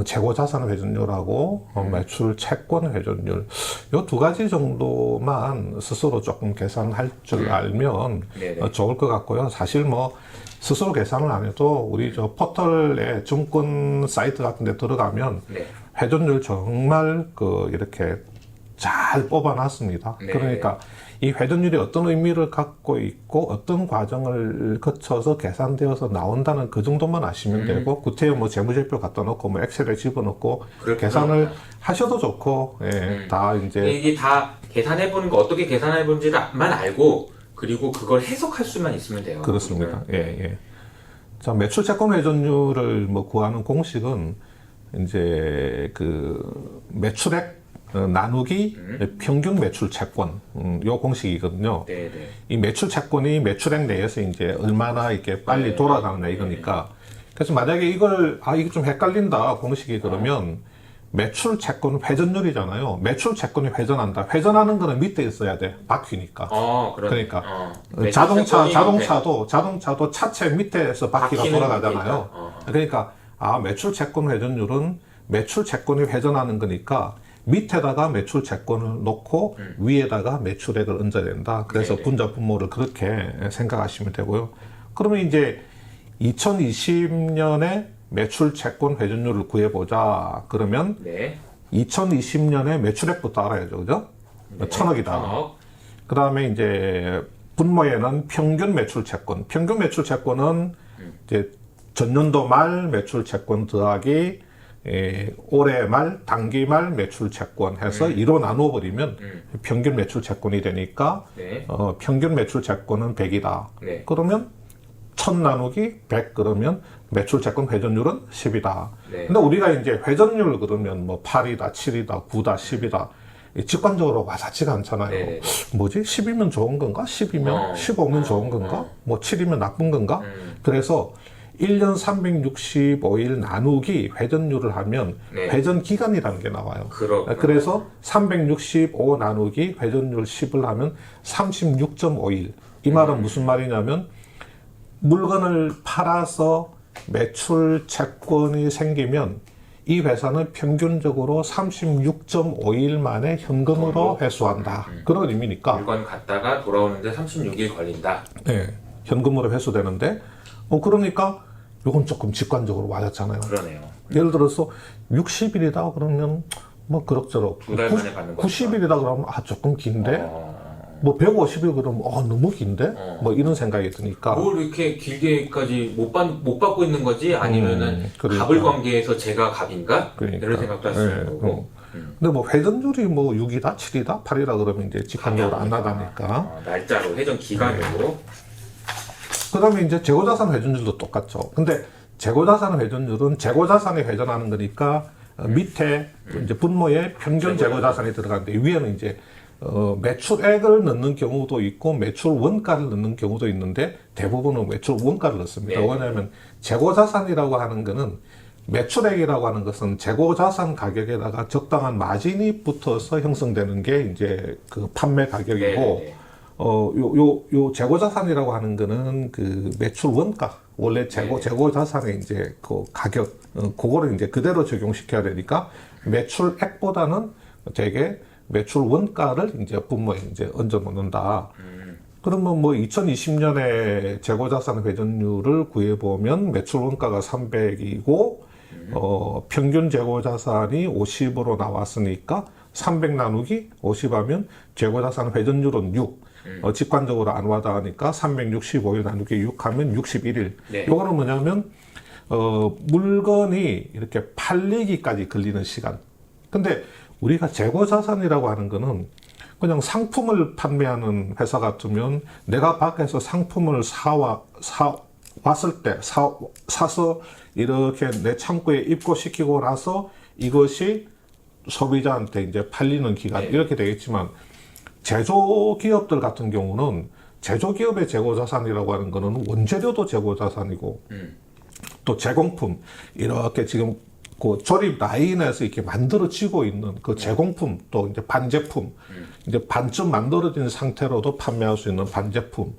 [SPEAKER 2] 재고 자산 회전율하고 매출 채권 회전율 요 두 가지 정도만 스스로 조금 계산할 줄 알면 좋을 것 같고요. 사실 뭐 스스로 계산을 안 해도 우리 저 포털에 증권 사이트 같은 데 들어가면 회전율 정말 이렇게 잘 뽑아놨습니다.
[SPEAKER 1] 네.
[SPEAKER 2] 그러니까 이 회전율이 어떤 의미를 갖고 있고 어떤 과정을 거쳐서 계산되어서 나온다는 그 정도만 아시면 되고 구태여 뭐 재무제표 갖다 놓고 뭐 엑셀에 집어넣고 계산을 하셔도 좋고 다 이제
[SPEAKER 1] 이게 다 계산해보는 거 어떻게 계산해보는지만 알고 그리고 그걸 해석할 수만 있으면 돼요.
[SPEAKER 2] 그렇습니다. 예. 자, 매출 채권 회전율을 뭐 구하는 공식은 이제 그 매출액 나누기 평균 매출 채권 요 공식이거든요.
[SPEAKER 1] 네네.
[SPEAKER 2] 이 매출 채권이 매출액 내에서 이제 얼마나 이렇게 빨리 돌아가느냐 이거니까. 그래서 만약에 이게 좀 헷갈린다 공식이 그러면 매출 채권 회전율이잖아요. 매출 채권이 회전한다. 회전하는 거는 밑에 있어야 돼. 바퀴니까. 그러니까 자동차도 차체 밑에서 바퀴가 돌아가잖아요. 그러니까 매출 채권 회전율은 매출 채권이 회전하는 거니까 밑에다가 매출 채권을 놓고 위에다가 매출액을 얹어야 된다. 그래서 분자 분모를 그렇게 생각하시면 되고요. 그러면 이제 2020년에 매출 채권 회전율을 구해보자. 그러면 2020년에 매출액부터 알아야죠. 그죠? 1,000억이다. 그 다음에 이제 분모에는 평균 매출 채권. 평균 매출 채권은 이제 전년도 말 매출 채권 더하기 올해 말, 당기 말 매출 채권 해서 2로 나누어 버리면 평균 매출 채권이 되니까 평균 매출 채권은 100이다. 그러면 1000 나누기 100 그러면 매출 채권 회전율은 10이다. 근데 우리가 이제 회전율 그러면 뭐 8이다, 7이다, 9다, 10이다. 직관적으로 와닿지가 않잖아요. 뭐지? 10이면 좋은 건가? 10이면 15면 좋은 건가? 뭐 7이면 나쁜 건가? 그래서 1년 365일 나누기 회전율을 하면 회전 기간이라는 게 나와요. 그래서 365 나누기 회전율 10을 하면 36.5일. 이 말은 무슨 말이냐면 물건을 팔아서 매출 채권이 생기면 이 회사는 평균적으로 36.5일 만에 현금으로 회수한다. 그런 의미니까.
[SPEAKER 1] 물건 갔다가 돌아오는데 36일 걸린다.
[SPEAKER 2] 네, 현금으로 회수되는데 그러니까 이건 조금 직관적으로 와닿잖아요.
[SPEAKER 1] 그러네요.
[SPEAKER 2] 예를 들어서 60일이다 그러면 뭐 그럭저럭
[SPEAKER 1] 2달 만에 받는 거죠.
[SPEAKER 2] 90일이다 그러면 조금 긴데 뭐 150일 그러면 너무 긴데 뭐 이런 생각이 드니까
[SPEAKER 1] 뭘 이렇게 길게까지 못 받고 있는 거지? 아니면은
[SPEAKER 2] 그러니까.
[SPEAKER 1] 갑을 관계에서 제가 갑인가? 이런 생각도 할 수 있는 거고.
[SPEAKER 2] 근데 뭐 회전율이 뭐 6이다, 7이다, 8이다 그러면 이제 직관적으로 안 나가니까.
[SPEAKER 1] 날짜로 회전 기간으로.
[SPEAKER 2] 그다음에 이제 재고자산 회전율도 똑같죠. 근데 재고자산 회전율은 재고자산이 회전하는 거니까 밑에 이제 분모에 평균 재고자산이 들어가는데 위에는 이제 매출액을 넣는 경우도 있고 매출 원가를 넣는 경우도 있는데 대부분은 매출 원가를 넣습니다.
[SPEAKER 1] 네.
[SPEAKER 2] 왜냐하면 재고자산이라고 하는 거는 매출액이라고 하는 것은 재고자산 가격에다가 적당한 마진이 붙어서 형성되는 게 이제 그 판매 가격이고
[SPEAKER 1] 네.
[SPEAKER 2] 요 재고자산이라고 하는 거는 그 매출 원가 원래 재고자산의 이제 그 가격 그거를 이제 그대로 적용시켜야 되니까 매출액보다는 되게 매출 원가를 이제 분모에 이제 얹어 놓는다. 그러면 뭐 2020년에 재고자산 회전율을 구해보면 매출 원가가 300이고 평균 재고자산이 50으로 나왔으니까 300 나누기 50하면 재고자산 회전율은 6. 직관적으로 안 와닿으니까 365일 나누기 6 하면 61일.
[SPEAKER 1] 네.
[SPEAKER 2] 요거는 뭐냐면 물건이 이렇게 팔리기까지 걸리는 시간. 근데 우리가 재고자산이라고 하는 거는 그냥 상품을 판매하는 회사 같으면 내가 밖에서 상품을 왔을 때 사서 이렇게 내 창고에 입고시키고 나서 이것이 소비자한테 이제 팔리는 기간 이렇게 되겠지만 제조기업들 같은 경우는 제조기업의 재고자산이라고 하는 거는 원재료도 재고자산이고 또 제공품 이렇게 지금 그 조립 라인에서 이렇게 만들어지고 있는 그 제공품 또 이제 반제품 이제 반쯤 만들어진 상태로도 판매할 수 있는 반제품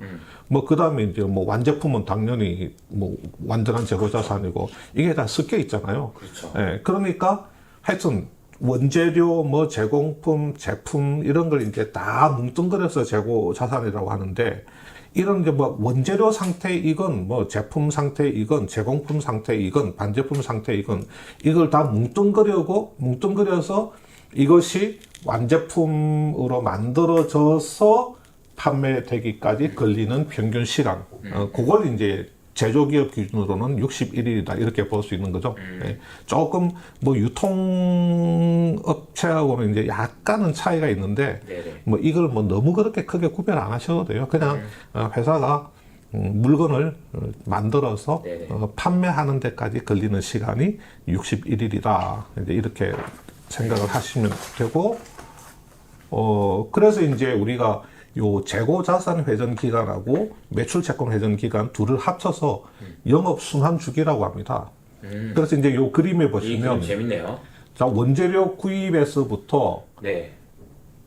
[SPEAKER 2] 뭐 그다음에 이제 뭐 완제품은 당연히 뭐 완전한 재고자산이고 이게 다 섞여 있잖아요.
[SPEAKER 1] 그렇죠.
[SPEAKER 2] 예, 그러니까 하여튼 원재료 뭐 제공품 제품 이런 걸 이제 다 뭉뚱그려서 재고자산이라고 하는데 이런 이제 뭐 원재료 상태이건 뭐 제품 상태이건 제공품 상태이건 반제품 상태이건 이걸 다 뭉뚱그려서 이것이 완제품으로 만들어져서 판매되기까지 걸리는 평균 시간 그걸 이제 제조기업 기준으로는 61일이다 이렇게 볼 수 있는 거죠. 네. 조금 뭐 유통업체하고는 이제 약간은 차이가 있는데 뭐 이걸 뭐 너무 그렇게 크게 구별 안 하셔도 돼요. 그냥 회사가 물건을 만들어서 판매하는 데까지 걸리는 시간이 61일이다. 이제 이렇게 생각을 하시면 되고 그래서 이제 우리가 요 재고자산 회전 기간하고 매출 채권 회전 기간 둘을 합쳐서 영업 순환 주기라고 합니다. 그래서 이제 요 그림에 보시면
[SPEAKER 1] 재밌네요.
[SPEAKER 2] 자, 원재료 구입에서부터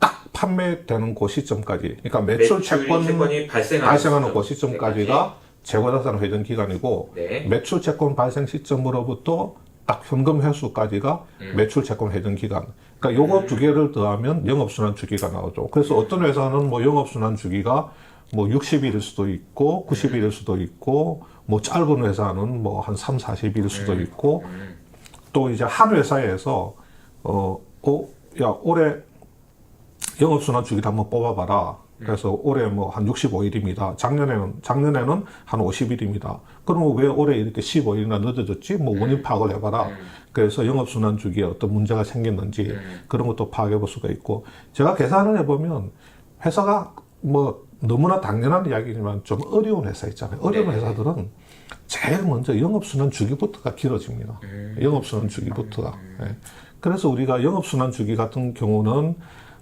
[SPEAKER 2] 딱 판매되는 그 시점까지, 그러니까 매출 채권이 발생하는 그 시점까지가 재고자산 회전 기간이고 매출 채권 발생 시점으로부터 딱 현금 회수까지가 매출 채권 회전 기간. 그러니까 요거 두 개를 더하면 영업순환 주기가 나오죠. 그래서 어떤 회사는 뭐 영업순환 주기가 뭐 60일일 수도 있고 90일일 수도 있고 뭐 짧은 회사는 뭐 한 3, 40일일 수도 있고 또 이제 한 회사에서 야 올해 영업순환 주기를 한번 뽑아봐라. 그래서 올해 뭐 한 65일입니다. 작년에는 한 50일입니다. 그러면 왜 올해 이렇게 15일이나 늦어졌지? 뭐 원인 파악을 해봐라. 그래서 영업순환 주기에 어떤 문제가 생겼는지 그런 것도 파악해 볼 수가 있고 제가 계산을 해보면 회사가 뭐 너무나 당연한 이야기지만 좀 어려운 회사 있잖아요. 어려운 회사들은 제일 먼저 영업순환 주기부터가 길어집니다. 영업순환 주기부터가. 그래서 우리가 영업순환 주기 같은 경우는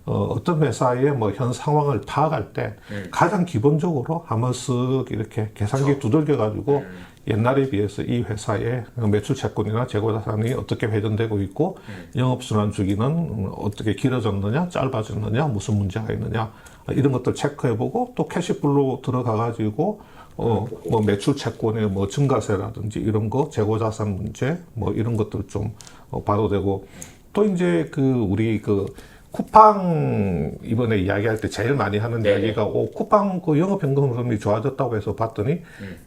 [SPEAKER 2] 어떤 회사의 뭐 현 상황을 파악할 때 가장 기본적으로 한번 쓱 이렇게 계산기 두들겨 가지고 옛날에 비해서 이 회사의 매출 채권이나 재고자산이 어떻게 회전되고 있고 영업순환 주기는 어떻게 길어졌느냐 짧아졌느냐 무슨 문제가 있느냐 이런 것들 체크해보고 또 캐시플로우 들어가 가지고 뭐 매출 채권의 뭐 증가세라든지 이런 거 재고자산 문제 뭐 이런 것들 좀 봐도 되고 또 이제 그 우리 그 쿠팡 이번에 이야기할 때 제일 많이 하는 이야기가 쿠팡 그 영업현금 흐름이 좋아졌다고 해서 봤더니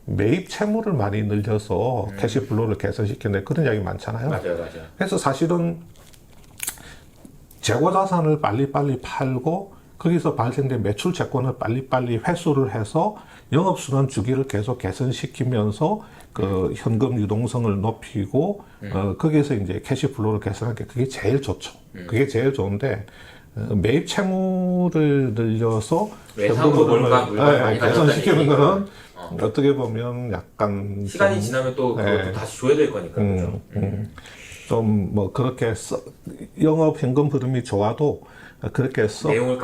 [SPEAKER 2] 매입 채무를 많이 늘려서 캐시플로우를 개선시켰네 그런 이야기 많잖아요.
[SPEAKER 1] 맞아요.
[SPEAKER 2] 그래서 사실은 재고자산을 빨리빨리 팔고 거기서 발생된 매출 채권을 빨리빨리 회수를 해서 영업순환 주기를 계속 개선시키면서 그 현금 유동성을 높이고 거기에서 이제 캐시플로우를 개선하는 게 그게 제일 좋죠. 그게 제일 좋은데 매입 채무를 늘려서
[SPEAKER 1] 외상으로 뭔가 물건을 많이
[SPEAKER 2] 개선시키는
[SPEAKER 1] 가져다니니까.
[SPEAKER 2] 거는 어떻게 보면 약간
[SPEAKER 1] 시간이
[SPEAKER 2] 좀,
[SPEAKER 1] 지나면 또 그것도 다시 줘야 될 거니까. 그죠?
[SPEAKER 2] 좀 뭐 그렇게 영업 현금 흐름이 좋아도 그렇게 내용을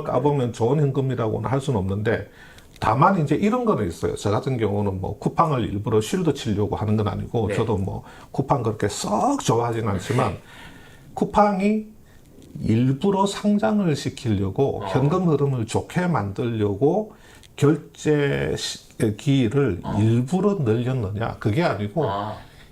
[SPEAKER 2] 까보면 좋은 현금이라고는 할 수는 없는데 다만 이제 이런 거는 있어요. 저 같은 경우는 뭐 쿠팡을 일부러 쉴드 치려고 하는 건 아니고
[SPEAKER 1] 네.
[SPEAKER 2] 저도 뭐 쿠팡 그렇게 썩 좋아하진 않지만 쿠팡이 일부러 상장을 시키려고 현금 흐름을 좋게 만들려고 결제 기일을 일부러 늘렸느냐 그게 아니고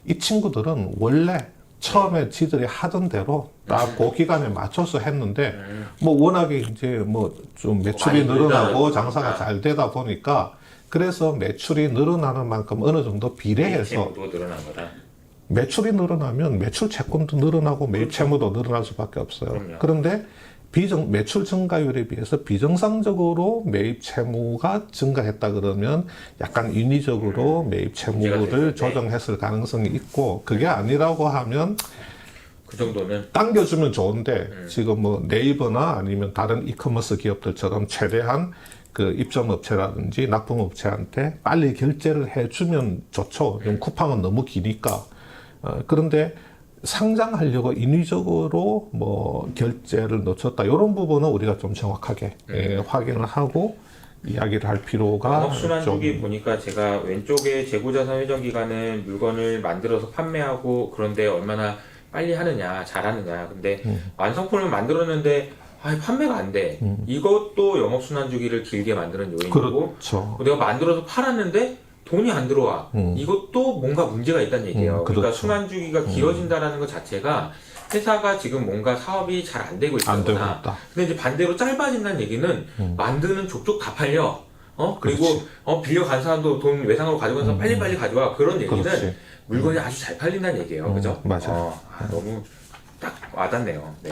[SPEAKER 2] 이 친구들은 원래 처음에 지들이 하던 대로 딱 그 기간에 맞춰서 했는데 뭐 워낙에 이제 뭐 좀 매출이 늘어나고 장사가 잘 되다 보니까 그래서 매출이 늘어나는 만큼 어느 정도 비례해서
[SPEAKER 1] 늘어난 거다.
[SPEAKER 2] 매출이 늘어나면 매출 채권도 늘어나고 매입 채무도 늘어날 수밖에 없어요.
[SPEAKER 1] 그럼요.
[SPEAKER 2] 그런데 매출 증가율에 비해서 비정상적으로 매입 채무가 증가했다 그러면 약간 인위적으로 매입 채무를 조정했을 가능성이 있고 그게 아니라고 하면
[SPEAKER 1] 그 정도는
[SPEAKER 2] 당겨주면 좋은데 지금 뭐 네이버나 아니면 다른 이커머스 기업들처럼 최대한 그 입점업체라든지 납품업체한테 빨리 결제를 해주면 좋죠. 좀 쿠팡은 너무 기니까. 그런데 상장하려고 인위적으로 뭐 결제를 놓쳤다 이런 부분은 우리가 좀 정확하게 확인을 하고 이야기를 할 필요가
[SPEAKER 1] 영업순환주기 보니까 제가 왼쪽에 재고자산 회전 기간은 물건을 만들어서 판매하고 그런데 얼마나 빨리 하느냐 잘하느냐 근데 완성품을 만들었는데 판매가 안 돼. 이것도 영업순환주기를 길게 만드는 요인이고
[SPEAKER 2] 그렇죠.
[SPEAKER 1] 내가 만들어서 팔았는데 돈이 안 들어와. 이것도 뭔가 문제가 있다는 얘기예요.
[SPEAKER 2] 그렇죠.
[SPEAKER 1] 그러니까 순환주기가 길어진다라는 것 자체가 회사가 지금 뭔가 사업이 잘 안 되고 있다거나. 근데 이제 반대로 짧아진다는 얘기는 만드는 족족 다 팔려. 그리고 빌려간 사람도 돈 외상으로 가져간 사람 빨리빨리 가져와. 그런 얘기는
[SPEAKER 2] 그렇지.
[SPEAKER 1] 물건이 아주 잘 팔린다는 얘기예요. 그죠?
[SPEAKER 2] 맞아요.
[SPEAKER 1] 너무 딱 와닿네요. 네.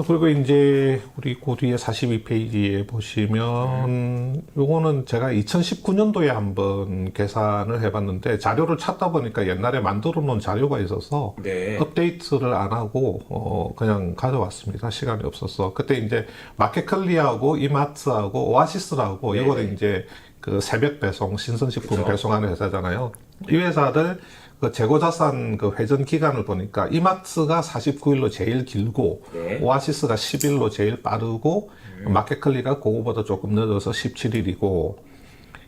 [SPEAKER 2] 그리고 이제 우리 그 뒤에 42페이지에 보시면 요거는 제가 2019년도에 한번 계산을 해봤는데 자료를 찾다 보니까 옛날에 만들어 놓은 자료가 있어서
[SPEAKER 1] 네.
[SPEAKER 2] 업데이트를 안 하고 그냥 가져왔습니다. 시간이 없어서 그때 이제 마켓컬리하고 이마트하고 오아시스라고
[SPEAKER 1] 네.
[SPEAKER 2] 이거는 이제 그 새벽 배송 신선식품
[SPEAKER 1] 그쵸.
[SPEAKER 2] 배송하는 회사잖아요. 이 회사들 그 재고자산 그 회전 기간을 보니까 이마트가 49일로 제일 길고
[SPEAKER 1] 네.
[SPEAKER 2] 오아시스가 10일로 제일 빠르고 마켓컬리가 그거보다 조금 늦어서 17일이고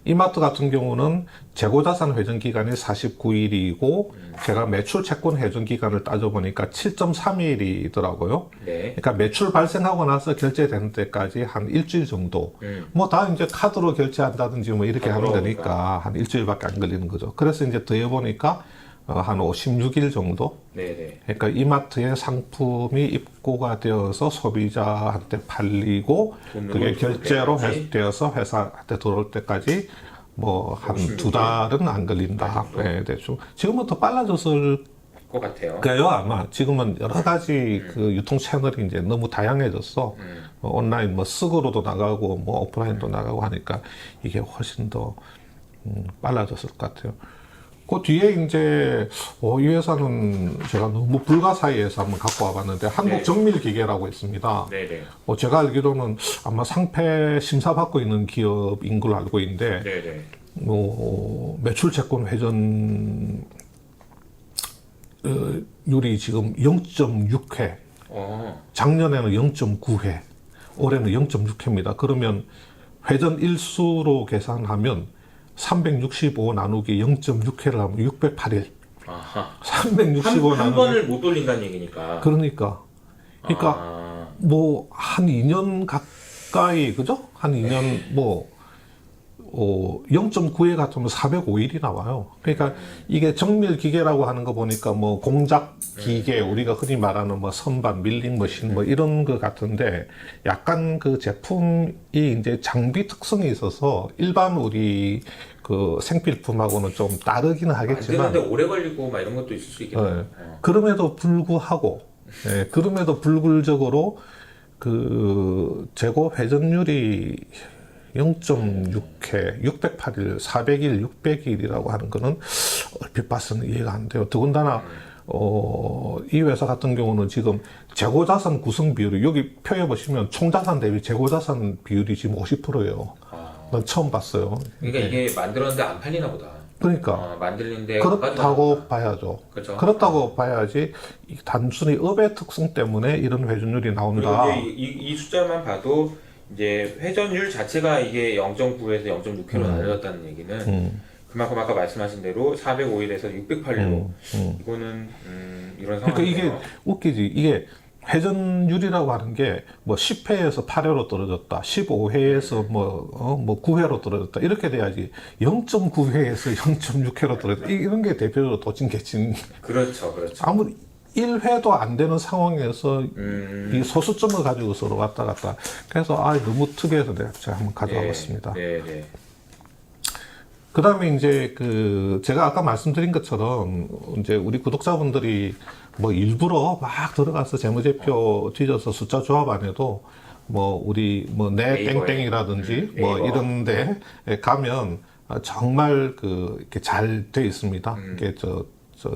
[SPEAKER 2] 이마트 같은 경우는 재고자산 회전 기간이 49일이고 제가 매출 채권 회전 기간을 따져보니까 7.3일이더라고요.
[SPEAKER 1] 네.
[SPEAKER 2] 그러니까 매출 발생하고 나서 결제되는 때까지 한 일주일 정도. 뭐 다 이제 카드로 결제한다든지 뭐 이렇게 하는 거니까 한 일주일밖에 안 걸리는 거죠. 그래서 이제 더해보니까 한 56일 정도.
[SPEAKER 1] 네네.
[SPEAKER 2] 그러니까 이마트의 상품이 입고가 되어서 소비자한테 팔리고 그게 결제로 되어서 회사한테 들어올 때까지 뭐 한 2달은 안 걸린다. 네, 대충. 지금은 더 빨라졌을
[SPEAKER 1] 것 같아요.
[SPEAKER 2] 그래요, 아마. 지금은 여러 가지 그 유통 채널이 이제 너무 다양해졌어. 온라인 뭐 스그로도 나가고 뭐 오프라인도 나가고 하니까 이게 훨씬 더 빨라졌을 것 같아요. 그 뒤에 이제 이 회사는 제가 너무 불가사의해서 한번 갖고 와봤는데 한국정밀기계라고 있습니다.
[SPEAKER 1] 네네.
[SPEAKER 2] 제가 알기로는 아마 상패 심사받고 있는 기업인 걸로 알고 있는데
[SPEAKER 1] 네네.
[SPEAKER 2] 매출 채권 회전 율이 지금 0.6회, 작년에는 0.9회, 올해는 0.6회입니다. 그러면 회전 일수로 계산하면 365 나누기 0.6회를 하면 608일.
[SPEAKER 1] 아하.
[SPEAKER 2] 365
[SPEAKER 1] 한
[SPEAKER 2] 나누기.
[SPEAKER 1] 번을 못 돌린다는 얘기니까.
[SPEAKER 2] 그러니까 뭐 한 2년 가까이 그죠? 한 2년 뭐 0.9회 같으면 405일이 나와요. 그러니까 이게 정밀 기계라고 하는 거 보니까 뭐 공작 기계 우리가 흔히 말하는 뭐 선반, 밀링 머신 뭐 이런 거 같은데 약간 그 제품이 이제 장비 특성이 있어서 일반 우리 그 생필품하고는 좀 다르기는 하겠지만
[SPEAKER 1] 만드는데 오래 걸리고 막 이런 것도 있을 수 있겠네요.
[SPEAKER 2] 그럼에도 불구하고 그럼에도 불구적으로 그 재고 회전율이 0.6회, 608일, 400일, 600일이라고 하는 거는 얼핏 봐서는 이해가 안 돼요. 더군다나 이 회사 같은 경우는 지금 재고자산 구성 비율이 여기 표에 보시면 총자산 대비 재고자산 비율이 지금 50%예요. 난 처음 봤어요.
[SPEAKER 1] 그러니까 이게 만들었는데 안 팔리나 보다.
[SPEAKER 2] 그러니까
[SPEAKER 1] 만들는데
[SPEAKER 2] 그렇다고 봐야죠.
[SPEAKER 1] 그렇죠?
[SPEAKER 2] 그렇다고 봐야지 단순히 업의 특성 때문에 이런 회전율이 나온다.
[SPEAKER 1] 그리고 이 숫자만 봐도 이제 회전율 자체가 이게 0.9에서 0.6회로 나눠졌다는 얘기는 그만큼 아까 말씀하신 대로 405일에서 608일로 이거는 이런 상황이네요.
[SPEAKER 2] 그러니까 이게 웃기지. 이게 회전율이라고 하는 게 뭐 10회에서 8회로 떨어졌다, 15회에서 뭐 9회로 떨어졌다 이렇게 돼야지 0.9회에서 0.6회로 떨어졌다 이런 게 대표적으로 도찐개찐.
[SPEAKER 1] 그렇죠.
[SPEAKER 2] 아무리 1회도 안 되는 상황에서 이 소수점을 가지고 서로 왔다 갔다. 그래서 너무 특이해서 제가 한번 가져와 봤습니다.
[SPEAKER 1] 네.
[SPEAKER 2] 그 다음에 이제 제가 아까 말씀드린 것처럼 이제 우리 구독자분들이 뭐 일부러 막 들어가서 재무제표 뒤져서 숫자 조합 안 해도 뭐 우리 뭐 내 땡땡이라든지 뭐 이런데 가면 정말 이렇게 잘 돼 있습니다. 이게 저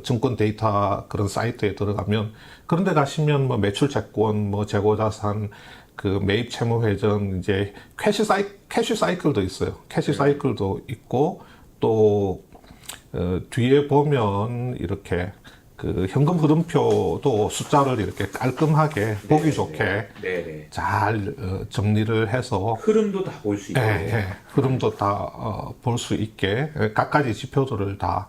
[SPEAKER 2] 증권 데이터 그런 사이트에 들어가면 그런 데 가시면 뭐 매출 채권, 뭐 재고 자산, 매입 채무 회전, 이제 캐시 사이클도 있어요. 캐시 사이클도 있고 또 뒤에 보면 이렇게 현금 흐름표도 숫자를 이렇게 깔끔하게 보기 좋게 잘 정리를 해서
[SPEAKER 1] 흐름도 다 볼 수 있게
[SPEAKER 2] 흐름도 다 볼 수 있게 각가지 지표들을 다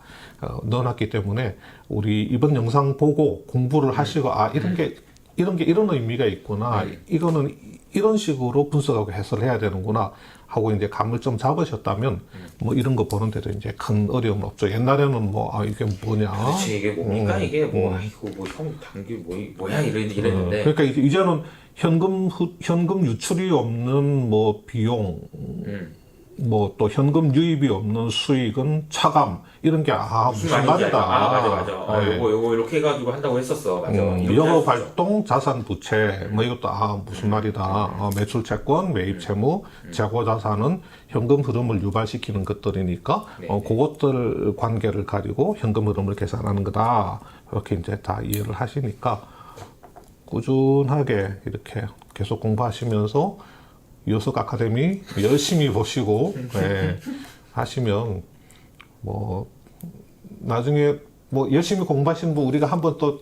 [SPEAKER 2] 넣어놨기 때문에 우리 이번 영상 보고 공부를 하시고 이런 게 이런 의미가 있구나. 이거는 이런 식으로 분석하고 해설해야 되는구나 하고 이제 감을 좀 잡으셨다면 뭐 이런 거 보는데도 이제 큰 어려움은 없죠. 옛날에는 이게 뭐냐.
[SPEAKER 1] 그렇지, 이게 뭡니까 이게 이거 형 당기 뭐야 이랬는데.
[SPEAKER 2] 그러니까 이제는 현금 유출이 없는 뭐 비용, 뭐 또 현금 유입이 없는 수익은 차감 이런 게 무슨 말이다.
[SPEAKER 1] 맞아. 요거 이렇게 해가지고 한다고 했었어. 맞아.
[SPEAKER 2] 영업 활동, 자산 부채 뭐 이것도 무슨 말이다. 매출 채권, 매입 채무, 재고 자산은 현금 흐름을 유발시키는 것들이니까 그것들 관계를 가지고 현금 흐름을 계산하는 거다. 이렇게 이제 다 이해를 하시니까 꾸준하게 이렇게 계속 공부하시면서 요석 아카데미 열심히 보시고 하시면 뭐 나중에 뭐 열심히 공부하시는 분 우리가 한번 또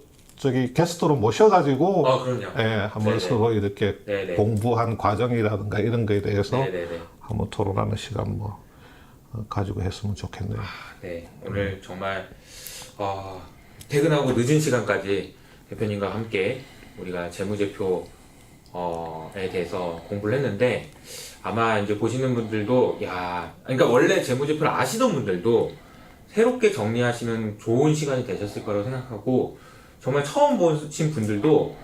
[SPEAKER 2] 게스트로 모셔가지고 한번 서로 이렇게 공부한 과정이라든가 이런 거에 대해서 한번 토론하는 시간 뭐 가지고 했으면 좋겠네요.
[SPEAKER 1] 네, 오늘 정말 퇴근하고 늦은 시간까지 대표님과 함께 우리가 재무제표 에 대해서 공부를 했는데 아마 이제 보시는 분들도 그러니까 원래 재무제표를 아시던 분들도 새롭게 정리하시는 좋은 시간이 되셨을 거라고 생각하고 정말 처음 보신 분들도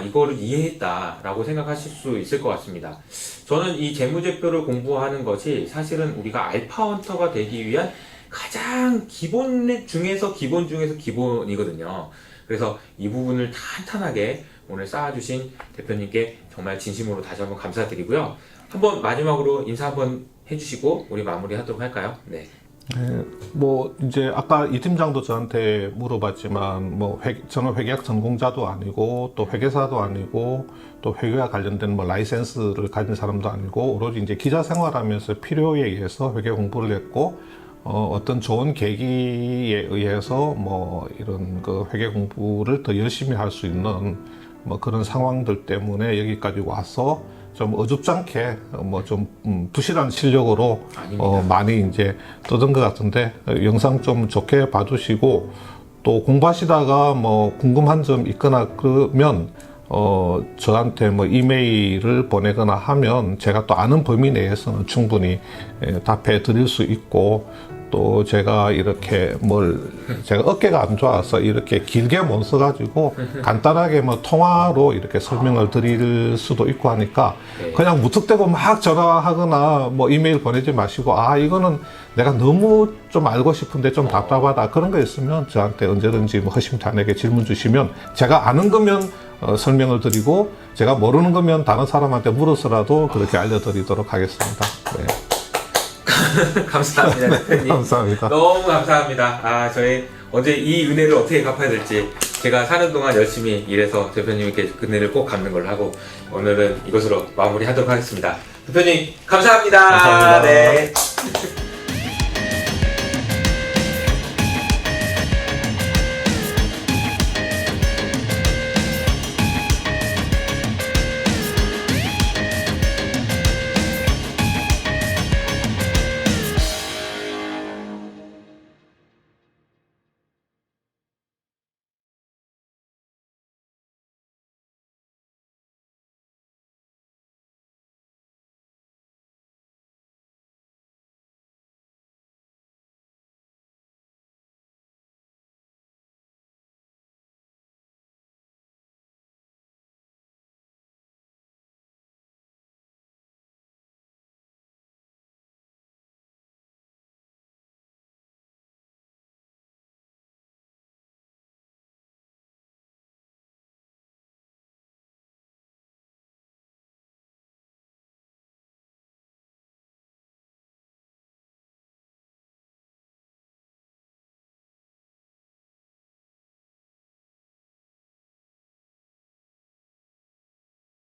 [SPEAKER 1] 이거를 이해했다라고 생각하실 수 있을 것 같습니다. 저는 이 재무제표를 공부하는 것이 사실은 우리가 알파헌터가 되기 위한 가장 기본 중에서 기본이거든요. 그래서 이 부분을 탄탄하게 오늘 쌓아주신 대표님께 정말 진심으로 다시 한번 감사드리고요. 한번 마지막으로 인사 한번 해주시고 우리 마무리하도록 할까요? 네.
[SPEAKER 2] 뭐 이제 아까 이 팀장도 저한테 물어봤지만 저는 회계학 전공자도 아니고 또 회계사도 아니고 또 회계와 관련된 라이센스를 가진 사람도 아니고 오로지 이제 기자 생활하면서 필요에 의해서 회계 공부를 했고 어떤 좋은 계기에 의해서 이런 회계 공부를 더 열심히 할 수 있는 그런 상황들 때문에 여기까지 와서 좀 어줍잖게 좀 부실한 실력으로 많이 이제 떠든 것 같은데 영상 좀 좋게 봐주시고 또 공부하시다가 궁금한 점 있거나 그러면 저한테 이메일을 보내거나 하면 제가 또 아는 범위 내에서는 충분히 답해 드릴 수 있고 또 제가 이렇게 제가 어깨가 안 좋아서 이렇게 길게 못 써가지고 간단하게 뭐 통화로 이렇게 설명을 드릴 수도 있고 하니까 그냥 무턱대고 막 전화하거나 뭐 이메일 보내지 마시고 이거는 내가 너무 좀 알고 싶은데 좀 답답하다 그런 거 있으면 저한테 언제든지 뭐 허심탄회하게 질문 주시면 제가 아는 거면 설명을 드리고 제가 모르는 거면 다른 사람한테 물어서라도 그렇게 알려드리도록 하겠습니다. 네.
[SPEAKER 1] 감사합니다, 대표님.
[SPEAKER 2] 감사합니다.
[SPEAKER 1] 너무 감사합니다. 저희 언제 이 은혜를 어떻게 갚아야 될지 제가 사는 동안 열심히 일해서 대표님께 은혜를 꼭 갚는 걸로 하고 오늘은 이것으로 마무리하도록 하겠습니다. 대표님 감사합니다.
[SPEAKER 2] 감사합니다.
[SPEAKER 1] 네.